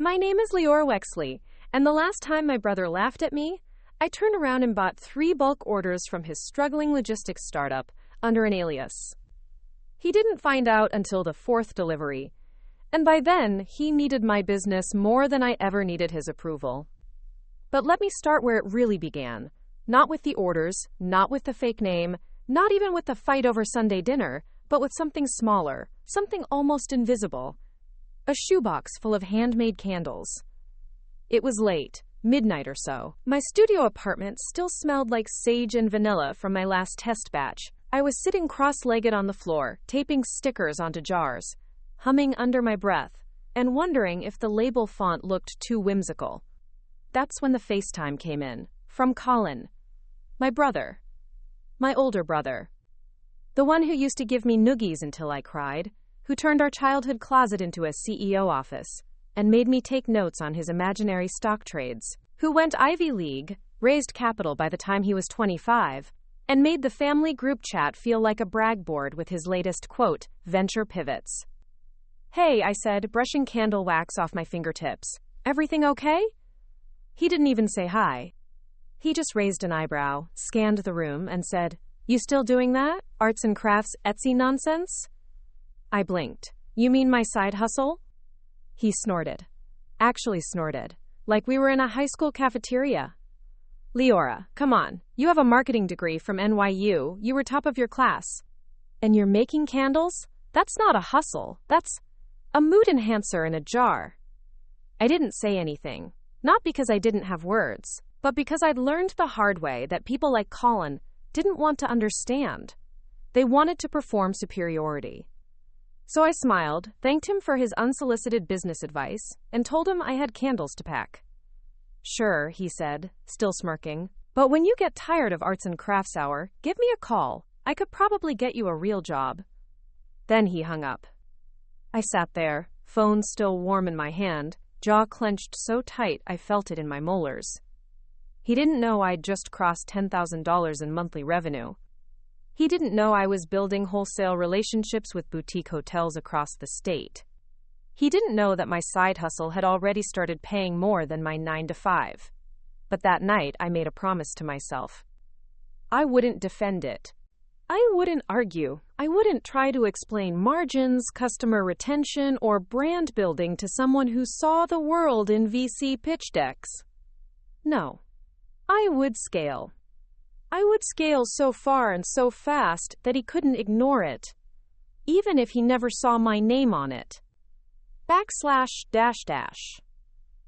My name is Leora Wexley, and the last time my brother laughed at me, I turned around and bought 3 bulk orders from his struggling logistics startup under an alias. He didn't find out until the 4th delivery, and by then, he needed my business more than I ever needed his approval. But let me start where it really began. Not with the orders, not with the fake name, not even with the fight over Sunday dinner, but with something smaller, something almost invisible. A shoebox full of handmade candles. It was late, midnight or so. My studio apartment still smelled like sage and vanilla from my last test batch. I was sitting cross-legged on the floor, taping stickers onto jars, humming under my breath, and wondering if the label font looked too whimsical. That's when the FaceTime came in, from Colin. My brother. My older brother. The one who used to give me noogies until I cried, who turned our childhood closet into a CEO office, and made me take notes on his imaginary stock trades, who went Ivy League, raised capital by the time he was 25, and made the family group chat feel like a brag board with his latest, quote, venture pivots. Hey, I said, brushing candle wax off my fingertips. Everything okay? He didn't even say hi. He just raised an eyebrow, scanned the room, and said, You still doing that? Arts and crafts Etsy nonsense? I blinked. You mean my side hustle? He snorted. Actually snorted. Like we were in a high school cafeteria. Leora, come on. You have a marketing degree from NYU. You were top of your class. And you're making candles? That's not a hustle. That's a mood enhancer in a jar. I didn't say anything. Not because I didn't have words, but because I'd learned the hard way that people like Colin didn't want to understand. They wanted to perform superiority. So I smiled, thanked him for his unsolicited business advice, and told him I had candles to pack. Sure, he said, still smirking, but when you get tired of arts and crafts hour, give me a call. I could probably get you a real job. Then he hung up. I sat there, phone still warm in my hand, jaw clenched so tight I felt it in my molars. He didn't know I'd just crossed $10,000 in monthly revenue. He didn't know I was building wholesale relationships with boutique hotels across the state. He didn't know that my side hustle had already started paying more than my 9-to-5. But that night I made a promise to myself. I wouldn't defend it. I wouldn't argue. I wouldn't try to explain margins, customer retention, or brand building to someone who saw the world in VC pitch decks. No. I would scale. I would scale so far and so fast that he couldn't ignore it, even if he never saw my name on it. //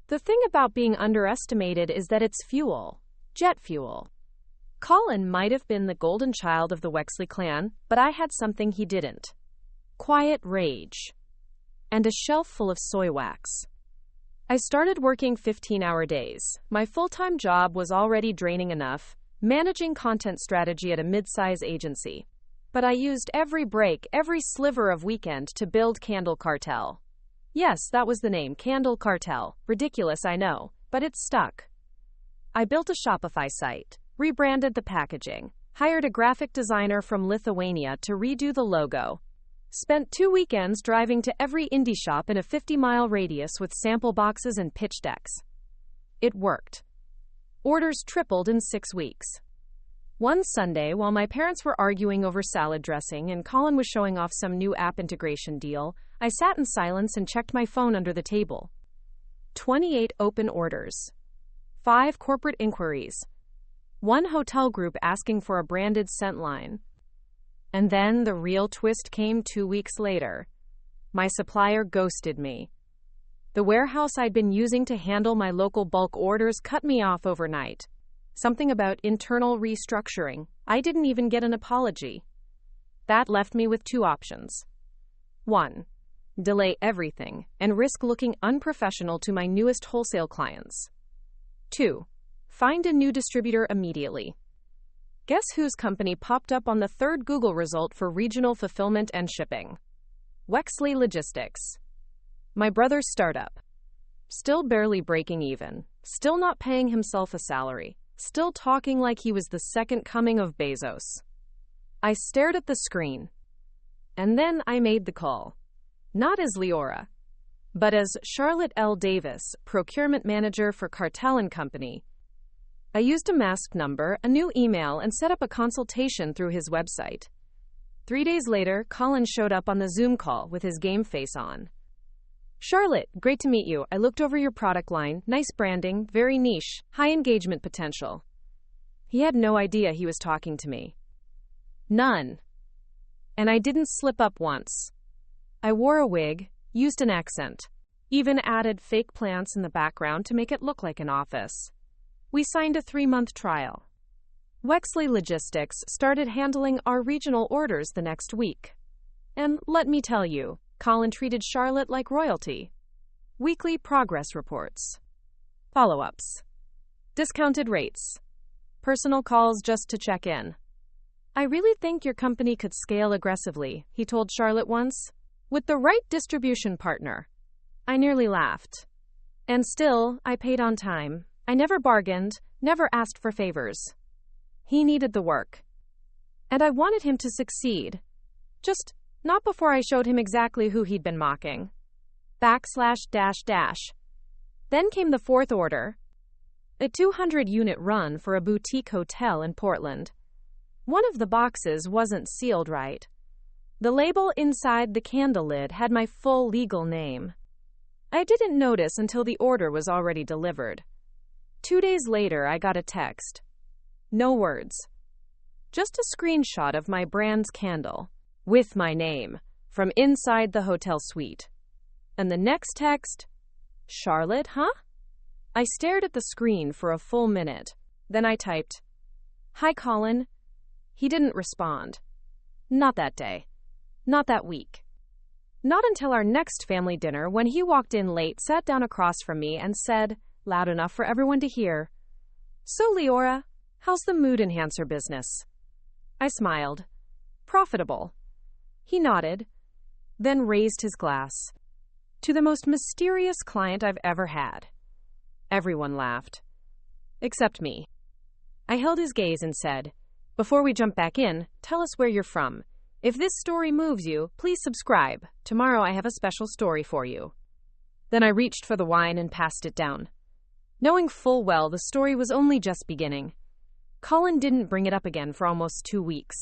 The thing about being underestimated is that it's fuel. Jet fuel. Colin might have been the golden child of the Wexley clan, but I had something he didn't. Quiet rage. And a shelf full of soy wax. I started working 15-hour days. My full-time job was already draining enough, managing content strategy at a mid-size agency. But I used every break, every sliver of weekend to build Candle Cartel. Yes, that was the name, Candle Cartel. Ridiculous, I know, but it stuck. I built a Shopify site, rebranded the packaging, hired a graphic designer from Lithuania to redo the logo, spent 2 weekends driving to every indie shop in a 50-mile radius with sample boxes and pitch decks. It worked. Orders tripled in 6 weeks. One Sunday, while my parents were arguing over salad dressing and Colin was showing off some new app integration deal, I sat in silence and checked my phone under the table. 28 open orders. 5 corporate inquiries. 1 hotel group asking for a branded scent line. And then the real twist came 2 weeks later. My supplier ghosted me. The warehouse I'd been using to handle my local bulk orders cut me off overnight. Something about internal restructuring. I didn't even get an apology. That left me with 2 options. 1. Delay everything and risk looking unprofessional to my newest wholesale clients. 2. Find a new distributor immediately. Guess whose company popped up on the 3rd Google result for regional fulfillment and shipping? Wexley Logistics. My brother's startup. Still barely breaking even. Still not paying himself a salary. Still talking like he was the second coming of Bezos. I stared at the screen. And then I made the call. Not as Leora, but as Charlotte L. Davis, procurement manager for Cartel and Company. I used a masked number, a new email, and set up a consultation through his website. 3 days later, Colin showed up on the Zoom call with his game face on. Charlotte, great to meet you. I looked over your product line. Nice branding, very niche, high engagement potential. He had no idea he was talking to me. None. And I didn't slip up once. I wore a wig, used an accent, even added fake plants in the background to make it look like an office. We signed a 3-month trial. Wexley Logistics started handling our regional orders the next week. And let me tell you, Colin treated Charlotte like royalty. Weekly progress reports. Follow-ups. Discounted rates. Personal calls just to check in. I really think your company could scale aggressively, he told Charlotte once. With the right distribution partner. I nearly laughed. And still, I paid on time. I never bargained, never asked for favors. He needed the work. And I wanted him to succeed. Just not before I showed him exactly who he'd been mocking. //. Then came the 4th order. A 200-unit run for a boutique hotel in Portland. One of the boxes wasn't sealed right. The label inside the candle lid had my full legal name. I didn't notice until the order was already delivered. 2 days later, I got a text. No words. Just a screenshot of my brand's candle, with my name, from inside the hotel suite. And the next text, Charlotte, huh? I stared at the screen for a full minute. Then I typed, Hi, Colin. He didn't respond. Not that day. Not that week. Not until our next family dinner when he walked in late, sat down across from me, and said, loud enough for everyone to hear, So, Leora, how's the mood enhancer business? I smiled. Profitable. He nodded, then raised his glass. To the most mysterious client I've ever had. Everyone laughed. Except me. I held his gaze and said, Before we jump back in, tell us where you're from. If this story moves you, please subscribe. Tomorrow I have a special story for you. Then I reached for the wine and passed it down. Knowing full well the story was only just beginning. Colin didn't bring it up again for almost 2 weeks.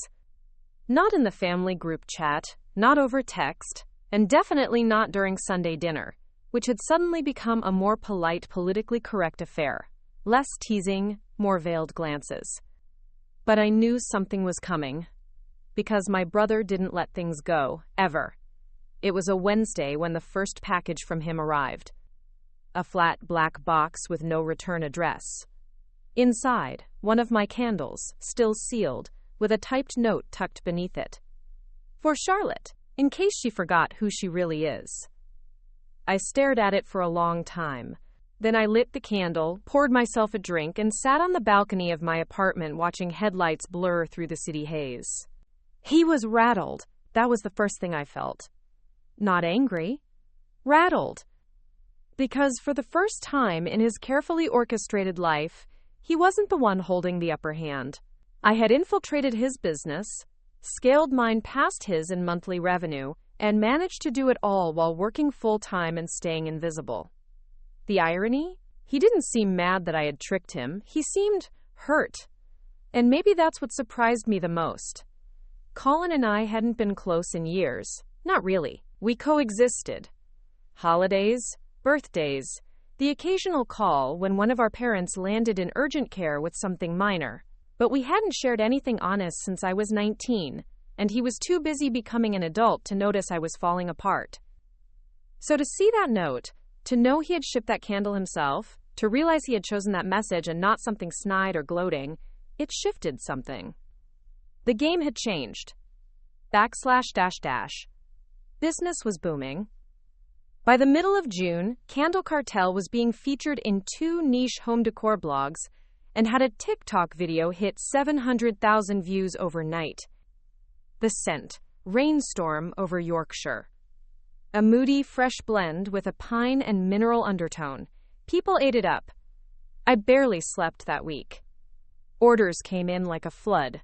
Not in the family group chat, not over text, and definitely not during Sunday dinner, which had suddenly become a more polite, politically correct affair. Less teasing, more veiled glances. But I knew something was coming. Because my brother didn't let things go, ever. It was a Wednesday when the first package from him arrived. A flat black box with no return address. Inside, one of my candles, still sealed, with a typed note tucked beneath it. For Charlotte, in case she forgot who she really is. I stared at it for a long time. Then I lit the candle, poured myself a drink, and sat on the balcony of my apartment watching headlights blur through the city haze. He was rattled. That was the first thing I felt. Not angry. Rattled. Because for the first time in his carefully orchestrated life, he wasn't the one holding the upper hand. I had infiltrated his business, scaled mine past his in monthly revenue, and managed to do it all while working full-time and staying invisible. The irony? He didn't seem mad that I had tricked him. He seemed hurt. And maybe that's what surprised me the most. Colin and I hadn't been close in years. Not really. We coexisted. Holidays, birthdays, the occasional call when one of our parents landed in urgent care with something minor. But we hadn't shared anything honest since I was 19, and he was too busy becoming an adult to notice I was falling apart. So to see that note, to know he had shipped that candle himself, to realize he had chosen that message and not something snide or gloating, it shifted something. The game had changed. / Business was booming. By the middle of June, Candle Cartel was being featured in 2 niche home decor blogs and had a TikTok video hit 700,000 views overnight. The Scent, Rainstorm over Yorkshire. A moody, fresh blend with a pine and mineral undertone. People ate it up. I barely slept that week. Orders came in like a flood.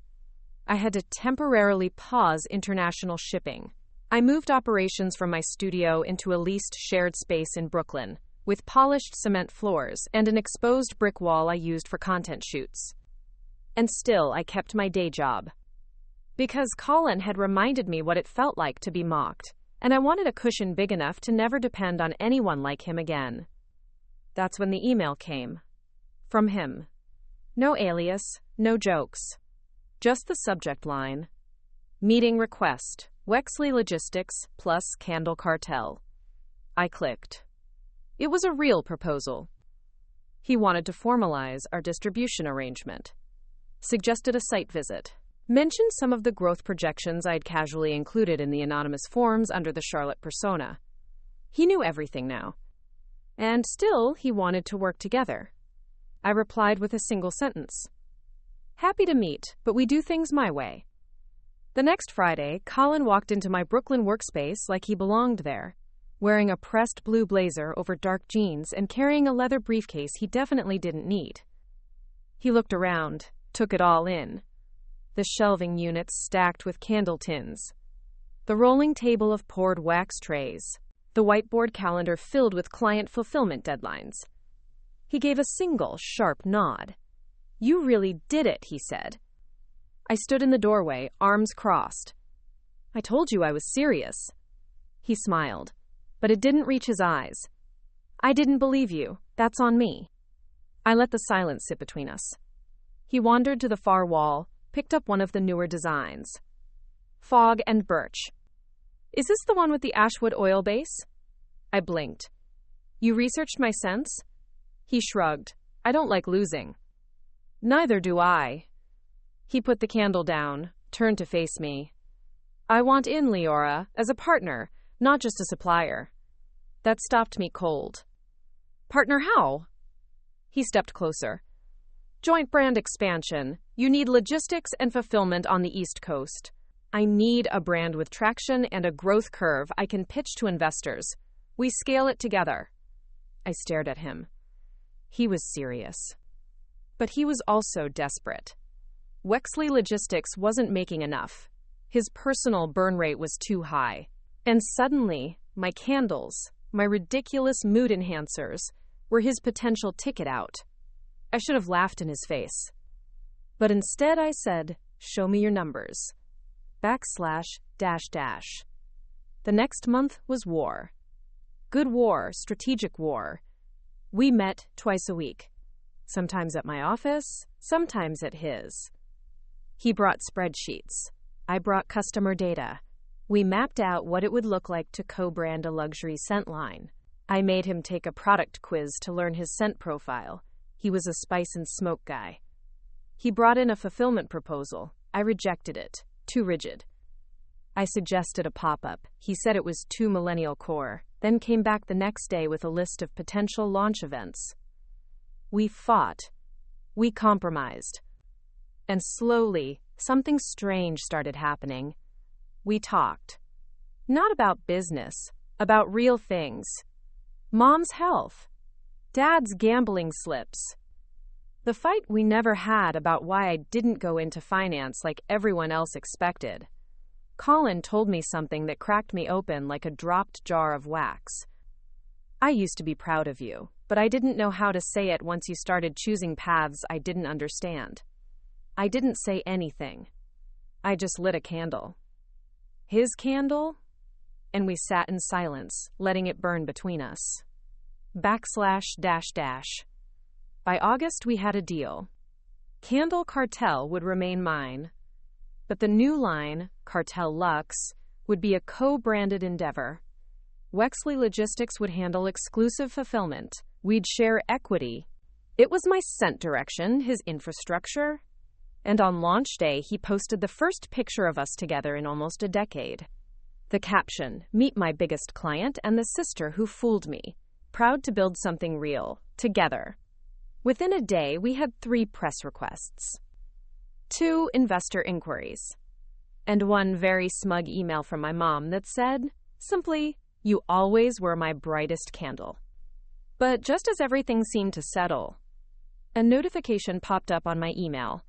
I had to temporarily pause international shipping. I moved operations from my studio into a leased shared space in Brooklyn, with polished cement floors and an exposed brick wall I used for content shoots. And still, I kept my day job. Because Colin had reminded me what it felt like to be mocked, and I wanted a cushion big enough to never depend on anyone like him again. That's when the email came. From him. No alias, no jokes. Just the subject line. Meeting request. Wexley Logistics plus Candle Cartel. I clicked. It was a real proposal. He wanted to formalize our distribution arrangement. Suggested a site visit. Mentioned some of the growth projections I'd casually included in the anonymous forms under the Charlotte persona. He knew everything now. And still, he wanted to work together. I replied with a single sentence. Happy to meet, but we do things my way. The next Friday, Colin walked into my Brooklyn workspace like he belonged there, wearing a pressed blue blazer over dark jeans and carrying a leather briefcase he definitely didn't need. He looked around, took it all in. The shelving units stacked with candle tins. The rolling table of poured wax trays. The whiteboard calendar filled with client fulfillment deadlines. He gave a single, sharp nod. You really did it, he said. I stood in the doorway, arms crossed. I told you I was serious. He smiled, but it didn't reach his eyes. I didn't believe you. That's on me. I let the silence sit between us. He wandered to the far wall, picked up one of the newer designs. Fog and birch. Is this the one with the ashwood oil base? I blinked. You researched my scents? He shrugged. I don't like losing. Neither do I. He put the candle down, turned to face me. I want in, Leora, as a partner, not just a supplier. That stopped me cold. Partner how? He stepped closer. Joint brand expansion. You need logistics and fulfillment on the East Coast. I need a brand with traction and a growth curve I can pitch to investors. We scale it together. I stared at him. He was serious. But he was also desperate. Wexley Logistics wasn't making enough. His personal burn rate was too high. And suddenly, my candles, my ridiculous mood enhancers, were his potential ticket out. I should have laughed in his face. But instead I said, show me your numbers. / The next month was war. Good war, strategic war. We met twice a week. Sometimes at my office, sometimes at his. He brought spreadsheets. I brought customer data. We mapped out what it would look like to co-brand a luxury scent line. I made him take a product quiz to learn his scent profile. He was a spice and smoke guy. He brought in a fulfillment proposal. I rejected it. Too rigid. I suggested a pop-up. He said it was too millennial core, then came back the next day with a list of potential launch events. We fought. We compromised. And slowly, something strange started happening. We talked. Not about business, about real things. Mom's health. Dad's gambling slips. The fight we never had about why I didn't go into finance like everyone else expected. Colin told me something that cracked me open like a dropped jar of wax. I used to be proud of you, but I didn't know how to say it once you started choosing paths I didn't understand. I didn't say anything. I just lit a candle. His candle? And we sat in silence, letting it burn between us. / By August, we had a deal. Candle Cartel would remain mine, but the new line, Cartel Luxe, would be a co-branded endeavor. Wexley Logistics would handle exclusive fulfillment. We'd share equity. It was my scent direction, his infrastructure. And on launch day, he posted the first picture of us together in almost a decade. The caption, "Meet my biggest client and the sister who fooled me. Proud to build something real, together." Within a day, we had 3 press requests, 2 investor inquiries, and 1 very smug email from my mom that said, simply, "You always were my brightest candle." But just as everything seemed to settle, a notification popped up on my email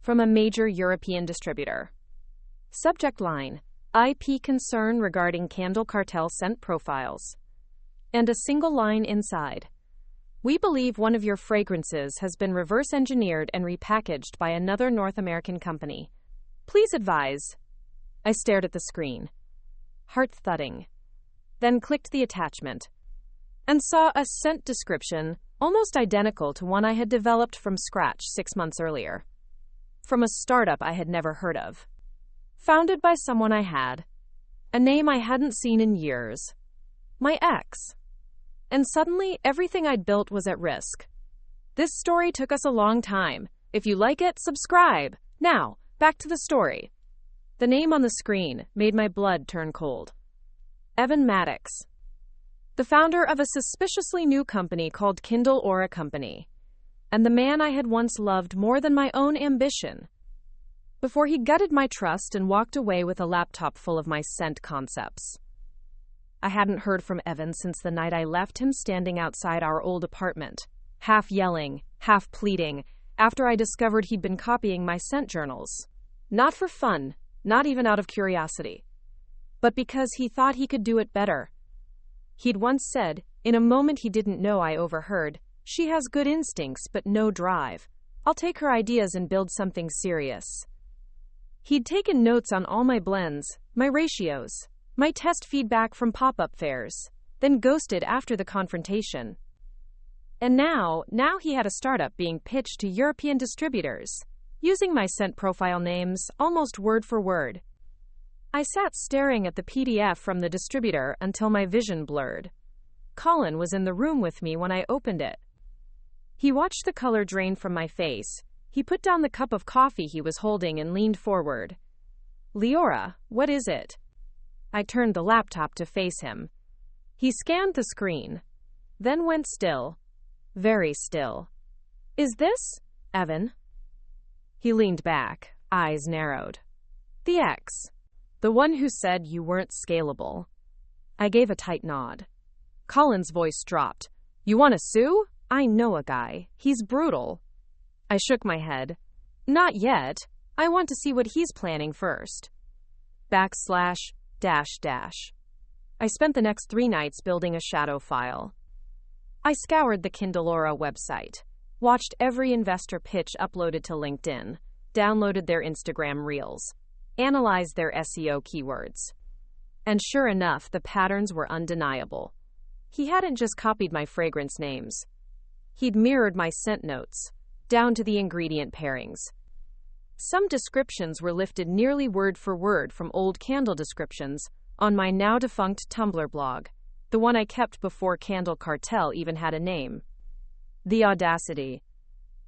from a major European distributor. Subject line, IP concern regarding Candle Cartel scent profiles. And a single line inside. We believe one of your fragrances has been reverse engineered and repackaged by another North American company. Please advise. I stared at the screen, heart thudding, then clicked the attachment, and saw a scent description almost identical to one I had developed from scratch 6 months earlier. From a startup I had never heard of. Founded by someone I had. A name I hadn't seen in years. My ex. And suddenly, everything I'd built was at risk. This story took us a long time. If you like it, subscribe. Now, back to the story. The name on the screen made my blood turn cold. Evan Maddox. The founder of a suspiciously new company called Kindle Aura Company. And the man I had once loved more than my own ambition. Before he gutted my trust and walked away with a laptop full of my scent concepts. I hadn't heard from Evan since the night I left him standing outside our old apartment, half yelling, half pleading, after I discovered he'd been copying my scent journals. Not for fun, not even out of curiosity, but because he thought he could do it better. He'd once said, in a moment he didn't know I overheard, "She has good instincts but no drive. I'll take her ideas and build something serious." He'd taken notes on all my blends, my ratios, my test feedback from pop-up fairs, then ghosted after the confrontation. And now he had a startup being pitched to European distributors, using my scent profile names almost word for word. I sat staring at the PDF from the distributor until my vision blurred. Colin was in the room with me when I opened it. He watched the color drain from my face. He put down the cup of coffee he was holding and leaned forward. "Leora, what is it?" I turned the laptop to face him. He scanned the screen, then went still. Very still. "Is this Evan?" He leaned back, eyes narrowed. "The ex. The one who said you weren't scalable." I gave a tight nod. Colin's voice dropped. "You want to sue? I know a guy. He's brutal." I shook my head. "Not yet. I want to see what he's planning first." // I spent the next 3 nights building a shadow file. I scoured the Kindle Aura website, watched every investor pitch uploaded to LinkedIn, downloaded their Instagram reels, analyzed their SEO keywords. And sure enough, the patterns were undeniable. He hadn't just copied my fragrance names. He'd mirrored my scent notes, down to the ingredient pairings. Some descriptions were lifted nearly word for word from old candle descriptions on my now-defunct Tumblr blog, the one I kept before Candle Cartel even had a name. The audacity.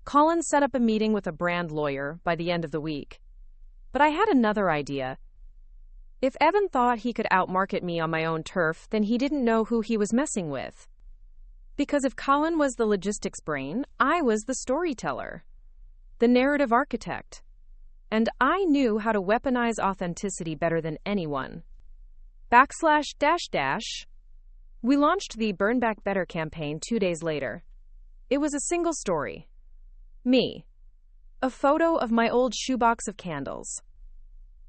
Colin set up a meeting with a brand lawyer by the end of the week. But I had another idea. If Evan thought he could outmarket me on my own turf, then he didn't know who he was messing with. Because if Colin was the logistics brain, I was the storyteller, the narrative architect. And I knew how to weaponize authenticity better than anyone. // We launched the Burn Back Better campaign 2 days later. It was a single story. Me. A photo of my old shoebox of candles.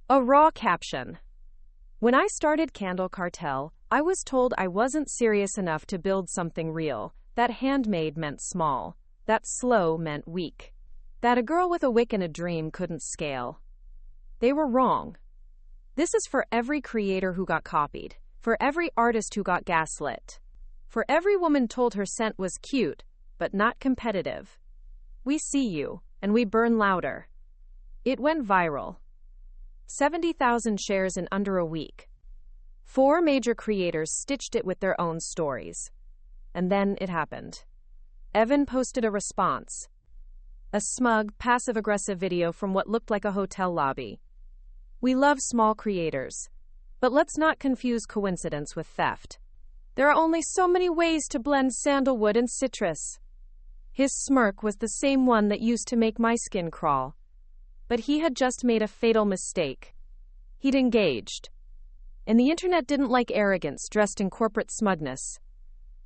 A raw caption. When I started Candle Cartel, I was told I wasn't serious enough to build something real, that handmade meant small, that slow meant weak, that a girl with a wick and a dream couldn't scale. They were wrong. This is for every creator who got copied, for every artist who got gaslit, for every woman told her scent was cute, but not competitive. We see you, and we burn louder. It went viral. 70,000 shares in under a week. 4 major creators stitched it with their own stories. And then it happened. Evan posted a response. A smug, passive-aggressive video from what looked like a hotel lobby. We love small creators, but let's not confuse coincidence with theft. There are only so many ways to blend sandalwood and citrus. His smirk was the same one that used to make my skin crawl. But he had just made a fatal mistake. He'd engaged. And the internet didn't like arrogance dressed in corporate smugness.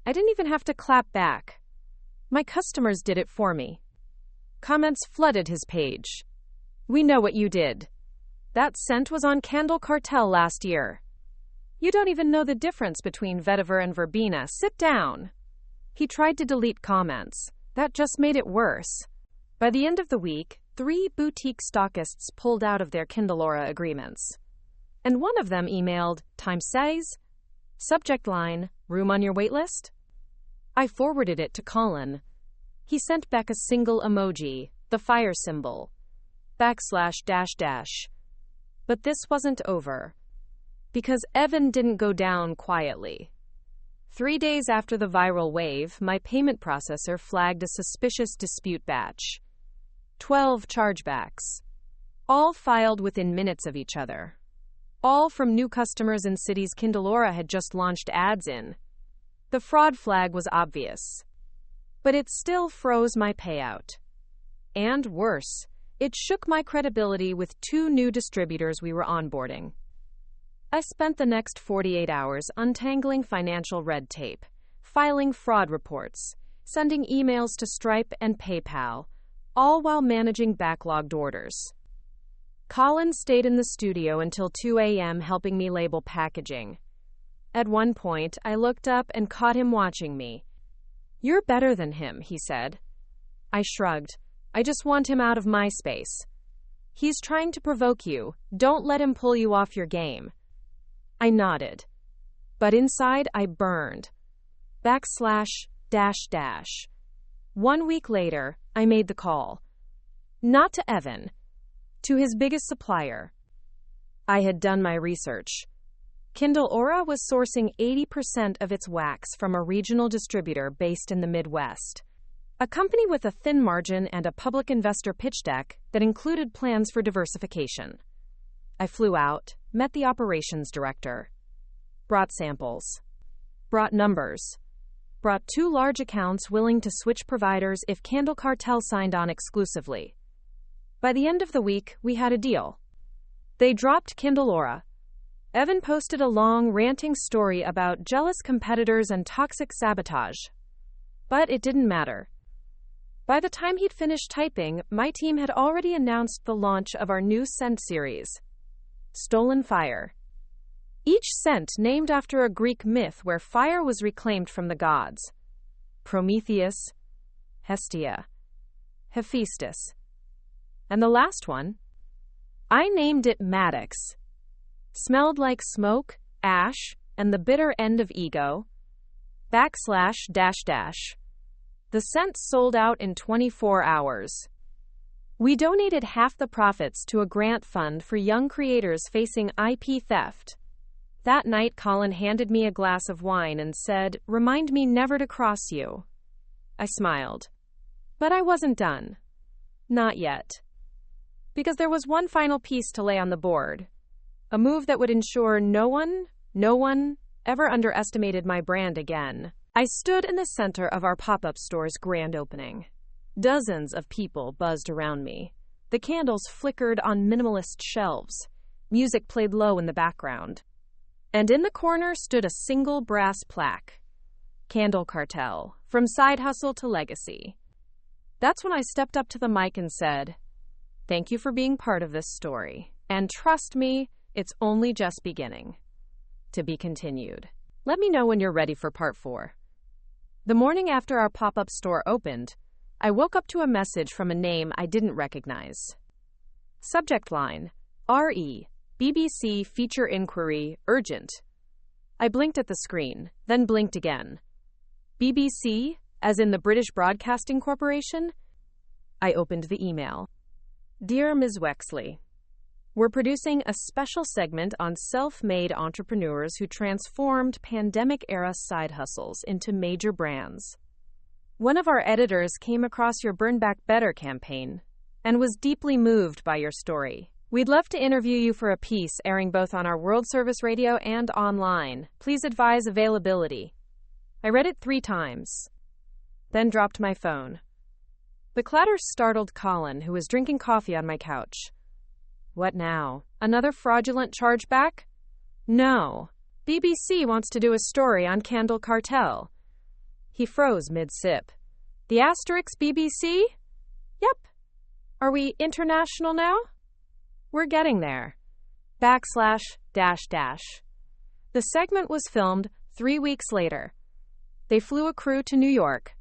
I didn't even have to clap back. My customers did it for me. Comments flooded his page. We know what you did. That scent was on Candle Cartel last year. You don't even know the difference between vetiver and verbena. Sit down. He tried to delete comments. That just made it worse. By the end of the week, 3 boutique stockists pulled out of their Kindleora agreements. And one of them emailed, "Time says," subject line, "room on your waitlist?" I forwarded it to Colin. He sent back a single emoji, the fire symbol, //. But this wasn't over. Because Evan didn't go down quietly. 3 days after the viral wave, my payment processor flagged a suspicious dispute batch. 12 chargebacks. All filed within minutes of each other. All from new customers in cities Kindleora had just launched ads in. The fraud flag was obvious. But it still froze my payout. And worse, it shook my credibility with 2 new distributors we were onboarding. I spent the next 48 hours untangling financial red tape, filing fraud reports, sending emails to Stripe and PayPal, all while managing backlogged orders. Colin stayed in the studio until 2 a.m. helping me label packaging. At one point, I looked up and caught him watching me. "You're better than him," he said. I shrugged. "I just want him out of my space." "He's trying to provoke you. Don't let him pull you off your game." I nodded. But inside, I burned. //. 1 week later, I made the call. Not to Evan. To his biggest supplier. I had done my research. Kindleora was sourcing 80% of its wax from a regional distributor based in the Midwest. A company with a thin margin and a public investor pitch deck that included plans for diversification. I flew out, met the operations director. Brought samples. Brought numbers. Brought 2 large accounts willing to switch providers if Candle Cartel signed on exclusively. By the end of the week, we had a deal. They dropped Kindleora. Evan posted a long, ranting story about jealous competitors and toxic sabotage. But it didn't matter. By the time he'd finished typing, my team had already announced the launch of our new scent series, Stolen Fire. Each scent named after a Greek myth where fire was reclaimed from the gods. Prometheus, Hestia, Hephaestus. And the last one? I named it Maddox. Smelled like smoke, ash, and the bitter end of ego. //. The scent sold out in 24 hours. We donated half the profits to a grant fund for young creators facing IP theft. That night, Colin handed me a glass of wine and said, "Remind me never to cross you." I smiled. But I wasn't done. Not yet. Because there was one final piece to lay on the board. A move that would ensure no one ever underestimated my brand again. I stood in the center of our pop-up store's grand opening. Dozens of people buzzed around me. The candles flickered on minimalist shelves. Music played low in the background. And in the corner stood a single brass plaque. Candle Cartel, from side hustle to legacy. That's when I stepped up to the mic and said, "Thank you for being part of this story. And trust me, it's only just beginning." To be continued. Let me know when you're ready for part 4. The morning after our pop-up store opened, I woke up to a message from a name I didn't recognize. Subject line, RE, BBC feature inquiry, urgent. I blinked at the screen, then blinked again. BBC, as in the British Broadcasting Corporation? I opened the email. Dear Ms. Wexley, we're producing a special segment on self-made entrepreneurs who transformed pandemic-era side hustles into major brands. One of our editors came across your Burn Back Better campaign and was deeply moved by your story. We'd love to interview you for a piece airing both on our World Service Radio and online. Please advise availability. I read it 3 times, then dropped my phone. The clatter startled Colin, who was drinking coffee on my couch. What now? Another fraudulent chargeback? No. BBC wants to do a story on Candle Cartel. He froze mid-sip. The asterisk BBC? Yep. Are we international now? We're getting there. backslash dash dash. The segment was filmed 3 weeks later. They flew a crew to New York,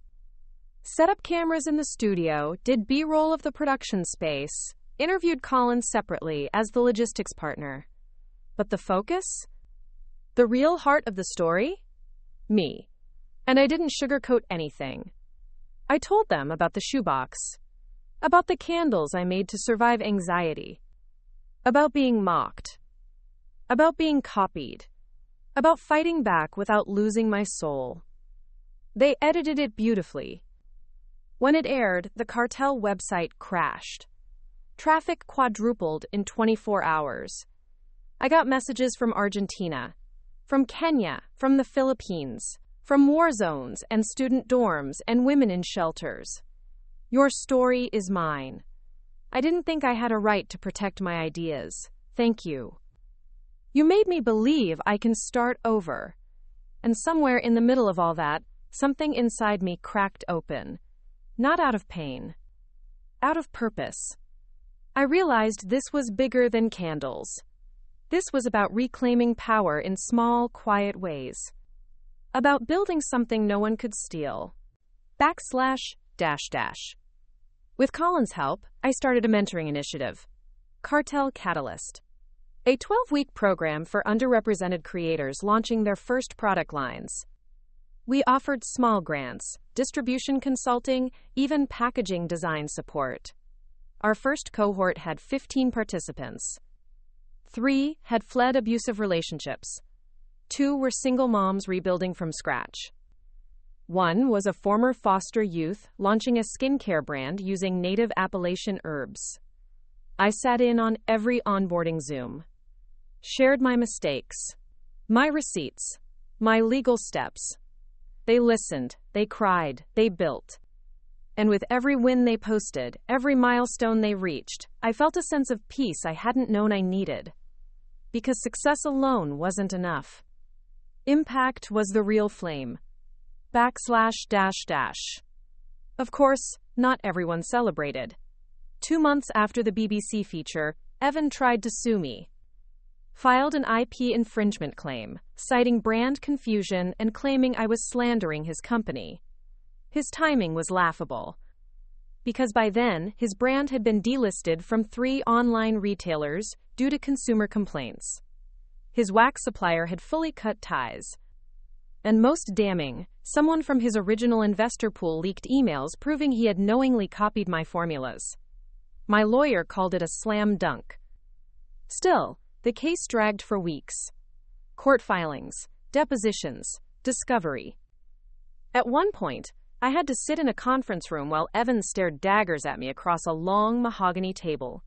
set up cameras in the studio, did B-roll of the production space, interviewed Colin separately as the logistics partner. But the focus? The real heart of the story? Me. And I didn't sugarcoat anything. I told them about the shoebox, about the candles I made to survive anxiety, about being mocked, about being copied, about fighting back without losing my soul. They edited it beautifully. When it aired, the cartel website crashed. Traffic quadrupled in 24 hours. I got messages from Argentina, from Kenya, from the Philippines, from war zones and student dorms and women in shelters. Your story is mine. I didn't think I had a right to protect my ideas. Thank you. You made me believe I can start over. And somewhere in the middle of all that, something inside me cracked open. Not out of pain. Out of purpose. I realized this was bigger than candles. This was about reclaiming power in small, quiet ways. About building something no one could steal. Backslash dash dash. With Colin's help, I started a mentoring initiative, Cartel Catalyst, a 12-week program for underrepresented creators launching their first product lines. We offered small grants, distribution consulting, even packaging design support. Our first cohort had 15 participants. 3 had fled abusive relationships. 2 were single moms rebuilding from scratch. 1 was a former foster youth launching a skincare brand using native Appalachian herbs. I sat in on every onboarding Zoom, shared my mistakes, my receipts, my legal steps. They listened, they cried, they built. And with every win they posted, every milestone they reached, I felt a sense of peace I hadn't known I needed. Because success alone wasn't enough. Impact was the real flame. Backslash dash dash. Of course, not everyone celebrated. 2 months after the BBC feature, Evan tried to sue me. Filed an IP infringement claim, citing brand confusion and claiming I was slandering his company. His timing was laughable. Because by then, his brand had been delisted from 3 online retailers due to consumer complaints. His wax supplier had fully cut ties. And most damning, someone from his original investor pool leaked emails proving he had knowingly copied my formulas. My lawyer called it a slam dunk. Still, the case dragged for weeks. Court filings, depositions, discovery. At one point, I had to sit in a conference room while Evan stared daggers at me across a long mahogany table.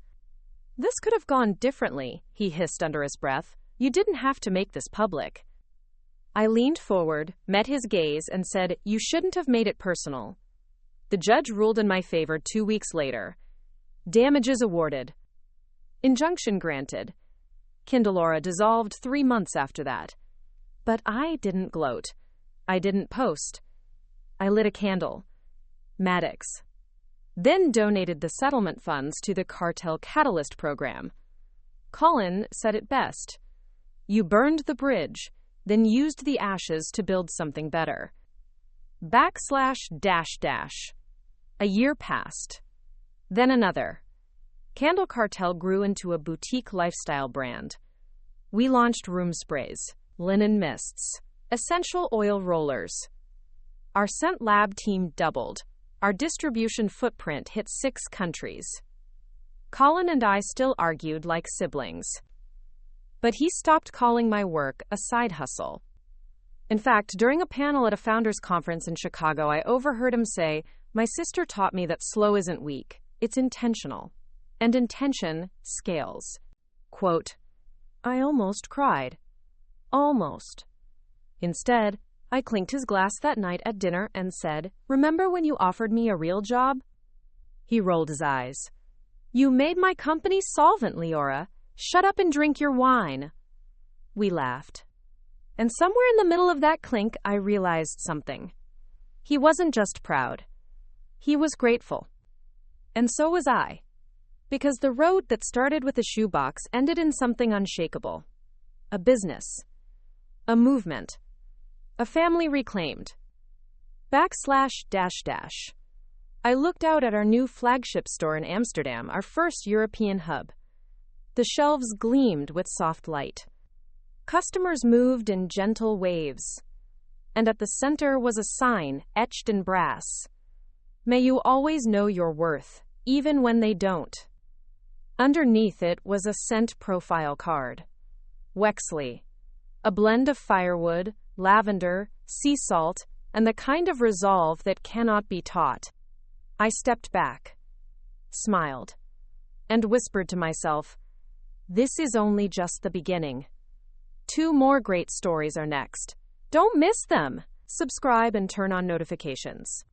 This could have gone differently, he hissed under his breath. You didn't have to make this public. I leaned forward, met his gaze, and said, you shouldn't have made it personal. The judge ruled in my favor 2 weeks later. Damages awarded. Injunction granted. Kindlora dissolved 3 months after that. But I didn't gloat. I didn't post. I lit a candle. Maddox. Then donated the settlement funds to the Cartel Catalyst program. Colin said it best. You burned the bridge, then used the ashes to build something better. Backslash dash dash. A year passed. Then another. Candle Cartel grew into a boutique lifestyle brand. We launched room sprays, linen mists, essential oil rollers. Our scent lab team doubled. Our distribution footprint hit 6 countries. Colin and I still argued like siblings. But he stopped calling my work a side hustle. In fact, during a panel at a founders conference in Chicago, I overheard him say, my sister taught me that slow isn't weak, it's intentional. And intention scales. Quote, I almost cried. Almost. Instead, I clinked his glass that night at dinner and said, remember when you offered me a real job? He rolled his eyes. You made my company solvent, Leora. Shut up and drink your wine. We laughed. And somewhere in the middle of that clink, I realized something. He wasn't just proud. He was grateful. And so was I. Because the road that started with a shoebox ended in something unshakable. A business. A movement. A family reclaimed. // I looked out at our new flagship store in Amsterdam, our first European hub. The shelves gleamed with soft light. Customers moved in gentle waves. And at the center was a sign etched in brass. May you always know your worth, even when they don't. Underneath it was a scent profile card. Wexley. A blend of firewood, lavender, sea salt, and the kind of resolve that cannot be taught. I stepped back, smiled, and whispered to myself, this is only just the beginning. 2 more great stories are next. Don't miss them! Subscribe and turn on notifications.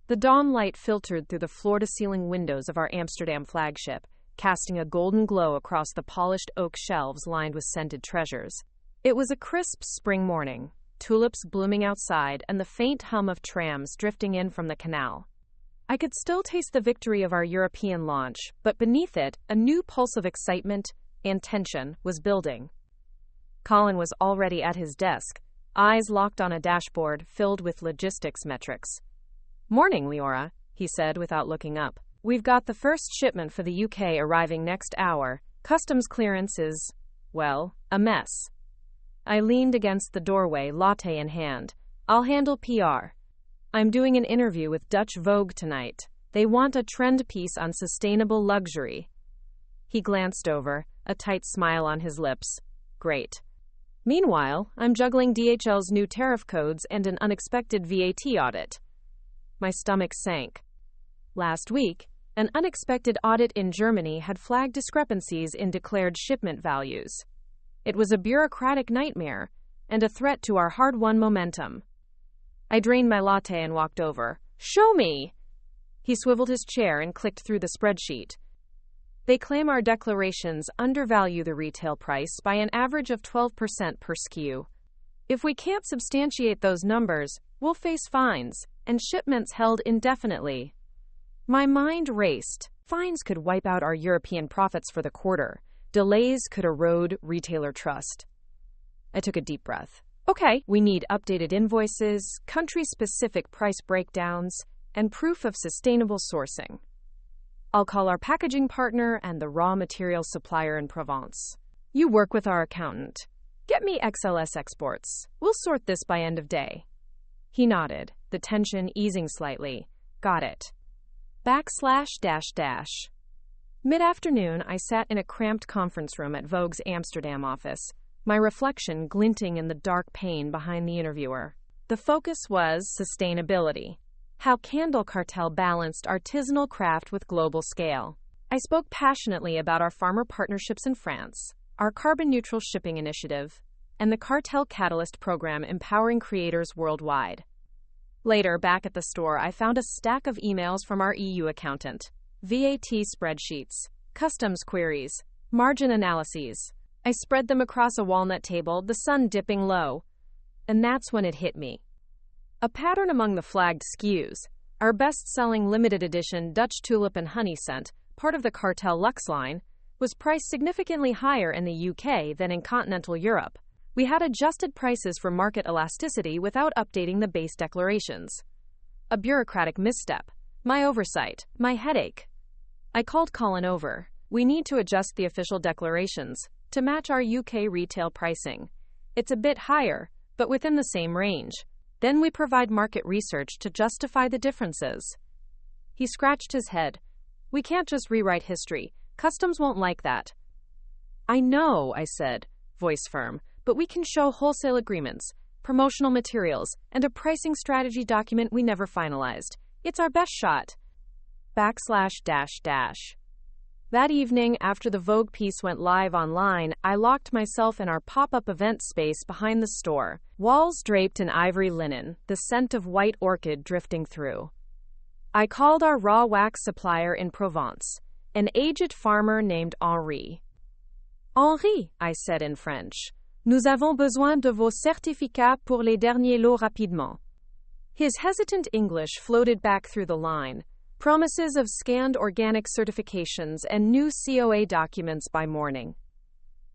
The dawn light filtered through the floor-to-ceiling windows of our Amsterdam flagship, casting a golden glow across the polished oak shelves lined with scented treasures. It was a crisp spring morning, tulips blooming outside and the faint hum of trams drifting in from the canal. I could still taste the victory of our European launch, but beneath it, a new pulse of excitement and tension was building. Colin was already at his desk, eyes locked on a dashboard filled with logistics metrics. Morning, Leora, he said without looking up. We've got the first shipment for the UK arriving next hour. Customs clearance is, well, a mess. I leaned against the doorway, latte in hand. I'll handle PR. I'm doing an interview with Dutch Vogue tonight. They want a trend piece on sustainable luxury. He glanced over, a tight smile on his lips. Great. Meanwhile, I'm juggling DHL's new tariff codes and an unexpected VAT audit. My stomach sank. Last week, an unexpected audit in Germany had flagged discrepancies in declared shipment values. It was a bureaucratic nightmare and a threat to our hard-won momentum. I drained my latte and walked over. Show me! He swiveled his chair and clicked through the spreadsheet. They claim our declarations undervalue the retail price by an average of 12% per SKU. If we can't substantiate those numbers, we'll face fines and shipments held indefinitely. My mind raced. Fines could wipe out our European profits for the quarter. Delays could erode retailer trust. I took a deep breath. Okay, we need updated invoices, country-specific price breakdowns, and proof of sustainable sourcing. I'll call our packaging partner and the raw material supplier in Provence. You work with our accountant. Get me XLS exports. We'll sort this by end of day. He nodded, the tension easing slightly. Got it. // Mid-afternoon, I sat in a cramped conference room at Vogue's Amsterdam office, my reflection glinting in the dark pane behind the interviewer. The focus was sustainability. How Candle Cartel balanced artisanal craft with global scale. I spoke passionately about our farmer partnerships in France, our carbon-neutral shipping initiative, and the Cartel Catalyst program empowering creators worldwide. Later, back at the store, I found a stack of emails from our EU accountant. VAT spreadsheets, customs queries, margin analyses. I spread them across a walnut table, the sun dipping low. And that's when it hit me. A pattern among the flagged SKUs. Our best-selling limited edition Dutch Tulip and Honey scent, part of the Cartel Luxe line, was priced significantly higher in the UK than in continental Europe. We had adjusted prices for market elasticity without updating the base declarations. A bureaucratic misstep. My oversight. My headache. I called Colin over. We need to adjust the official declarations to match our UK retail pricing. It's a bit higher, but within the same range. Then we provide market research to justify the differences. He scratched his head. We can't just rewrite history. Customs won't like that. I know, I said, voice firm, but we can show wholesale agreements, promotional materials, and a pricing strategy document we never finalized. It's our best shot. // That evening, after the Vogue piece went live online, I locked myself in our pop-up event space behind the store, walls draped in ivory linen, the scent of white orchid drifting through. I called our raw wax supplier in Provence, an aged farmer named Henri. Henri, I said in French, nous avons besoin de vos certificats pour les derniers lots rapidement. His hesitant English floated back through the line. Promises of scanned organic certifications and new COA documents by morning.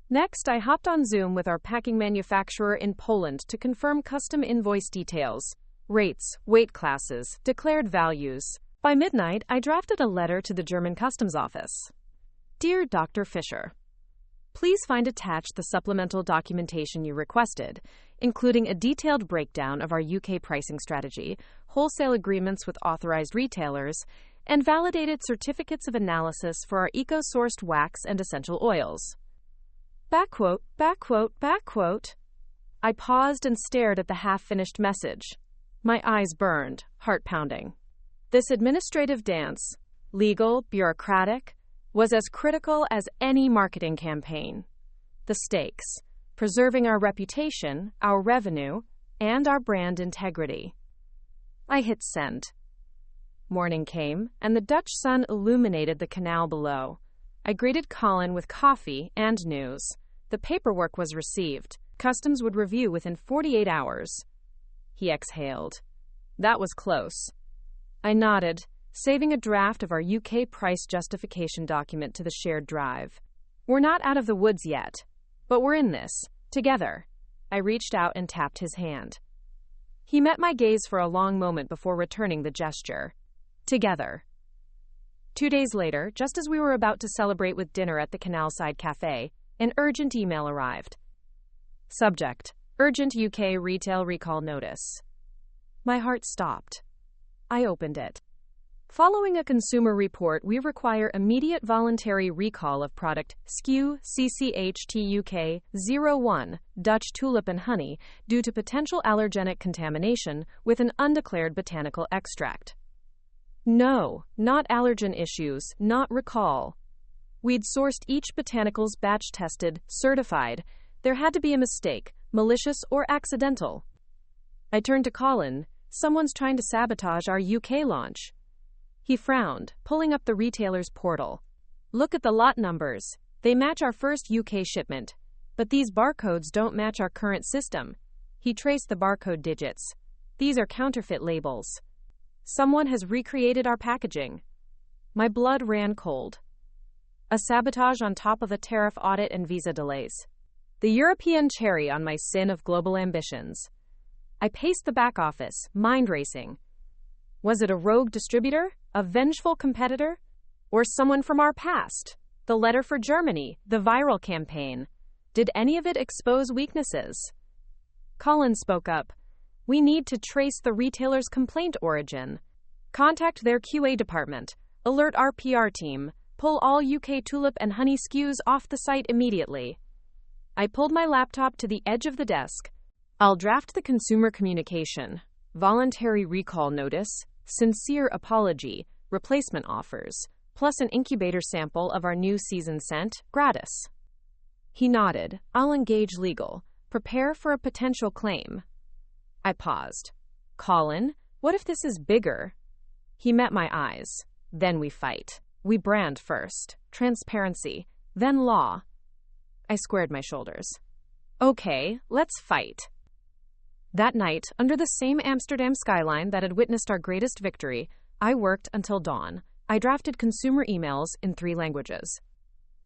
Next, I hopped on Zoom with our packing manufacturer in Poland to confirm custom invoice details, rates, weight classes, declared values. By midnight, I drafted a letter to the German customs office. Dear Dr. Fisher, please find attached the supplemental documentation you requested, including a detailed breakdown of our UK pricing strategy, wholesale agreements with authorized retailers, and validated certificates of analysis for our eco-sourced wax and essential oils. Backquote, backquote, backquote. I paused and stared at the half-finished message. My eyes burned, heart pounding. This administrative dance, legal, bureaucratic, was as critical as any marketing campaign. The stakes, preserving our reputation, our revenue, and our brand integrity. I hit send. Morning came, and the Dutch sun illuminated the canal below. I greeted Colin with coffee and news. The paperwork was received. Customs would review within 48 hours. He exhaled. That was close. I nodded, saving a draft of our UK price justification document to the shared drive. We're not out of the woods yet, but we're in this, together. I reached out and tapped his hand. He met my gaze for a long moment before returning the gesture. Together. 2 days later, just as we were about to celebrate with dinner at the Canalside Cafe, an urgent email arrived. Subject: Urgent UK Retail Recall Notice. My heart stopped. I opened it. Following a consumer report, we require immediate voluntary recall of product SKU CCHTUK01 Dutch tulip and honey due to potential allergenic contamination with an undeclared botanical extract. No, not allergen issues, not recall. We'd sourced each botanicals batch tested, certified. There had to be a mistake, malicious or accidental. I turned to Colin. Someone's trying to sabotage our UK launch. He frowned, pulling up the retailer's portal. Look at the lot numbers. They match our first UK shipment. But these barcodes don't match our current system. He traced the barcode digits. These are counterfeit labels. Someone has recreated our packaging. My blood ran cold. A sabotage on top of a tariff audit and visa delays. The European cherry on my sin of global ambitions. I paced the back office, mind racing. Was it a rogue distributor? A vengeful competitor? Or someone from our past? The letter for Germany? The viral campaign? Did any of it expose weaknesses? Colin spoke up. We need to trace the retailer's complaint origin. Contact their QA department. Alert our PR team. Pull all UK tulip and honey SKUs off the site immediately. I pulled my laptop to the edge of the desk. I'll draft the consumer communication. Voluntary recall notice. Sincere apology. Replacement offers. Plus an incubator sample of our new season scent, gratis. He nodded. I'll engage legal. Prepare for a potential claim. I paused. Colin, what if this is bigger? He met my eyes. Then we fight. We brand first. Transparency. Then law. I squared my shoulders. Okay, let's fight. That night, under the same Amsterdam skyline that had witnessed our greatest victory, I worked until dawn. I drafted consumer emails in 3 languages.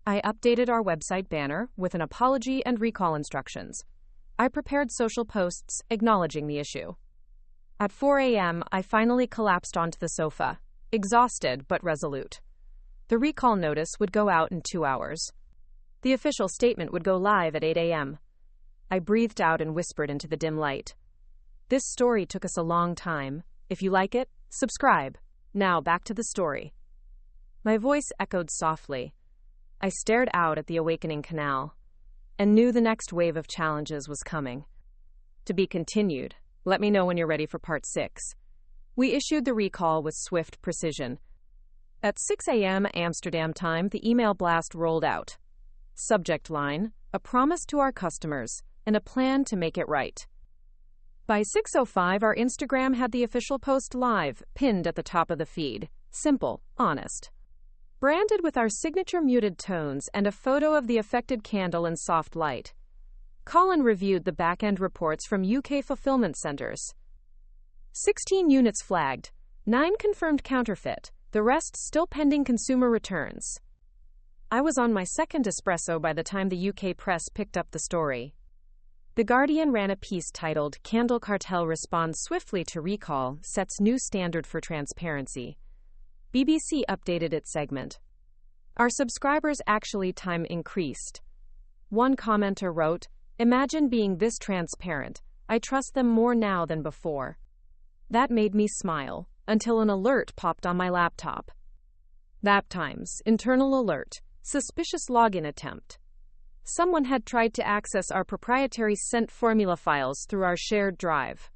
I updated our website banner with an apology and recall instructions. I prepared social posts acknowledging the issue. At 4 a.m., I finally collapsed onto the sofa, exhausted but resolute. The recall notice would go out in 2 hours. The official statement would go live at 8 a.m. I breathed out and whispered into the dim light. This story took us a long time. If you like it, subscribe. Now back to the story. My voice echoed softly. I stared out at the awakening canal and knew the next wave of challenges was coming. To be continued. Let me know when you're ready for part 6. We issued the recall with swift precision. At 6 a.m. Amsterdam time, the email blast rolled out. Subject line, a promise to our customers, and a plan to make it right. By 6:05, our Instagram had the official post live, pinned at the top of the feed. Simple, honest. Branded with our signature muted tones and a photo of the affected candle in soft light. Colin reviewed the back-end reports from UK fulfillment centers. 16 units flagged, 9 confirmed counterfeit, the rest still pending consumer returns. I was on my second espresso by the time the UK press picked up the story. The Guardian ran a piece titled, "Candle Cartel Responds Swiftly to Recall, Sets New Standard for Transparency." BBC updated its segment. "Our subscribers actually time increased." One commenter wrote, "Imagine being this transparent. I trust them more now than before." That made me smile, until an alert popped on my laptop. TheAppTimes, internal alert, suspicious login attempt. Someone had tried to access our proprietary scent formula files through our shared drive.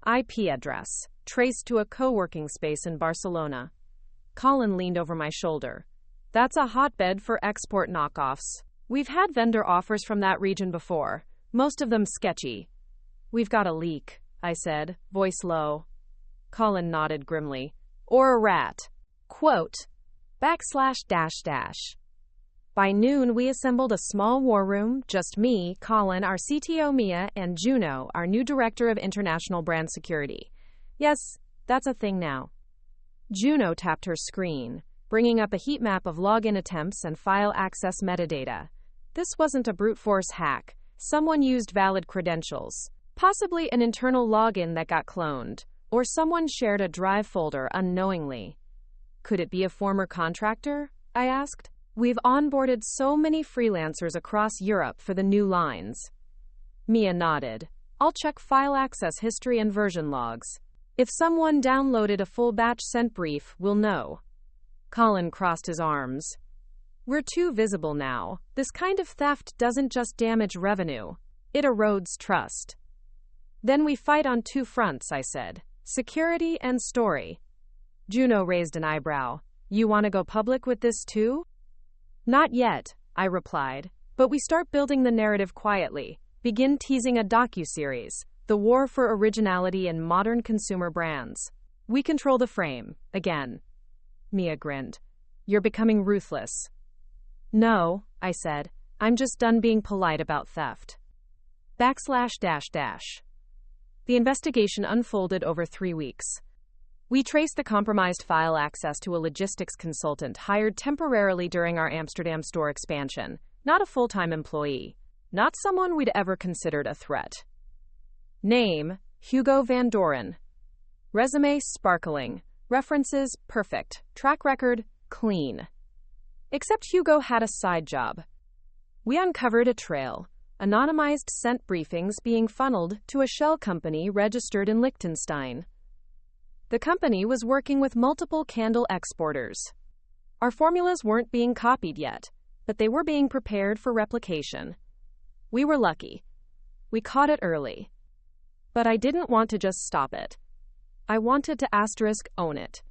IP address, traced to a co-working space in Barcelona. Colin leaned over my shoulder. "That's a hotbed for export knockoffs. We've had vendor offers from that region before, most of them sketchy." "We've got a leak," I said, voice low. Colin nodded grimly. "Or a rat." Quote, //. By noon, we assembled a small war room, just me, Colin, our CTO Mia, and Juno, our new director of international brand security. Yes, that's a thing now. Juno tapped her screen, bringing up a heat map of login attempts and file access metadata. This wasn't a brute force hack. Someone used valid credentials, possibly an internal login that got cloned, or someone shared a drive folder unknowingly. Could it be a former contractor? I asked. We've onboarded so many freelancers across Europe for the new lines. Mia nodded. I'll check file access history and version logs. If someone downloaded a full batch sent brief, we'll know. Colin crossed his arms. We're too visible now. This kind of theft doesn't just damage revenue. It erodes trust. Then we fight on two fronts, I said. Security and story. Juno raised an eyebrow. You want to go public with this too? Not yet, I replied, but we start building the narrative quietly, begin teasing a docuseries, The War for Originality in Modern Consumer Brands. We control the frame, again. Mia grinned. You're becoming ruthless. No, I said, I'm just done being polite about theft. //. The investigation unfolded over 3 weeks. We traced the compromised file access to a logistics consultant hired temporarily during our Amsterdam store expansion, not a full-time employee, not someone we'd ever considered a threat. Name, Hugo Van Doren. Resume, sparkling. References, perfect. Track record, clean. Except Hugo had a side job. We uncovered a trail, anonymized scent briefings being funneled to a shell company registered in Liechtenstein. The company was working with multiple candle exporters. Our formulas weren't being copied yet, but they were being prepared for replication. We were lucky. We caught it early. But I didn't want to just stop it. I wanted to own it.